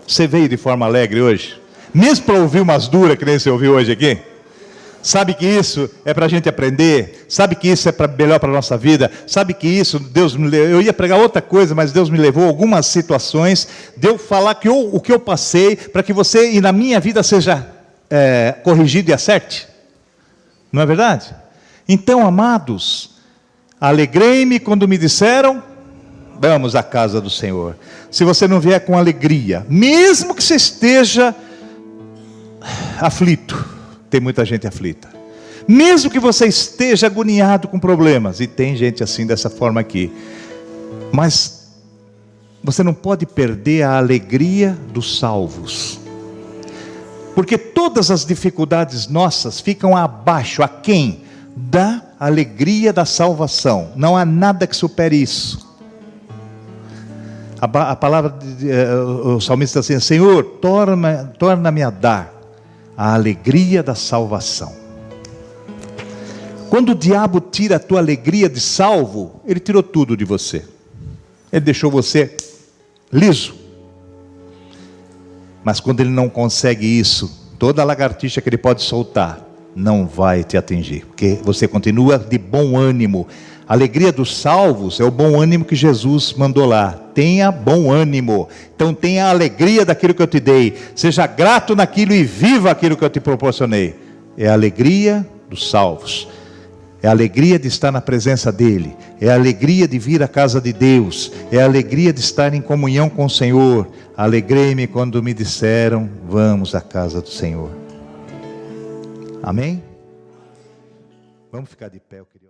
Você veio de forma alegre hoje? Mesmo para ouvir umas duras que nem você ouviu hoje aqui? Sabe que isso é para a gente aprender? Sabe que isso é melhor para a nossa vida? Sabe que isso, Deus me levou, eu ia pregar outra coisa, mas Deus me levou a algumas situações, de eu falar o que eu passei, para que você e na minha vida seja corrigido e acerte. Não é verdade? Então, amados, alegrei-me quando me disseram, vamos à casa do Senhor. Se você não vier com alegria, mesmo que você esteja aflito, tem muita gente aflita. Mesmo que você esteja agoniado com problemas, e tem gente assim dessa forma aqui, mas você não pode perder a alegria dos salvos. Porque todas as dificuldades nossas ficam abaixo, aquém da alegria da salvação. Não há nada que supere isso. A palavra, o salmista diz assim: Senhor, torna-me a dar a alegria da salvação. Quando o diabo tira a tua alegria de salvo, ele tirou tudo de você. Ele deixou você liso. Mas quando ele não consegue isso, toda a lagartixa que ele pode soltar não vai te atingir, porque você continua de bom ânimo. A alegria dos salvos é o bom ânimo que Jesus mandou lá. Tenha bom ânimo. Então tenha a alegria daquilo que eu te dei. Seja grato naquilo e viva aquilo que eu te proporcionei. É a alegria dos salvos. É a alegria de estar na presença dEle. É a alegria de vir à casa de Deus. É a alegria de estar em comunhão com o Senhor. Alegrei-me quando me disseram, vamos à casa do Senhor. Amém? Vamos ficar de pé, eu queria.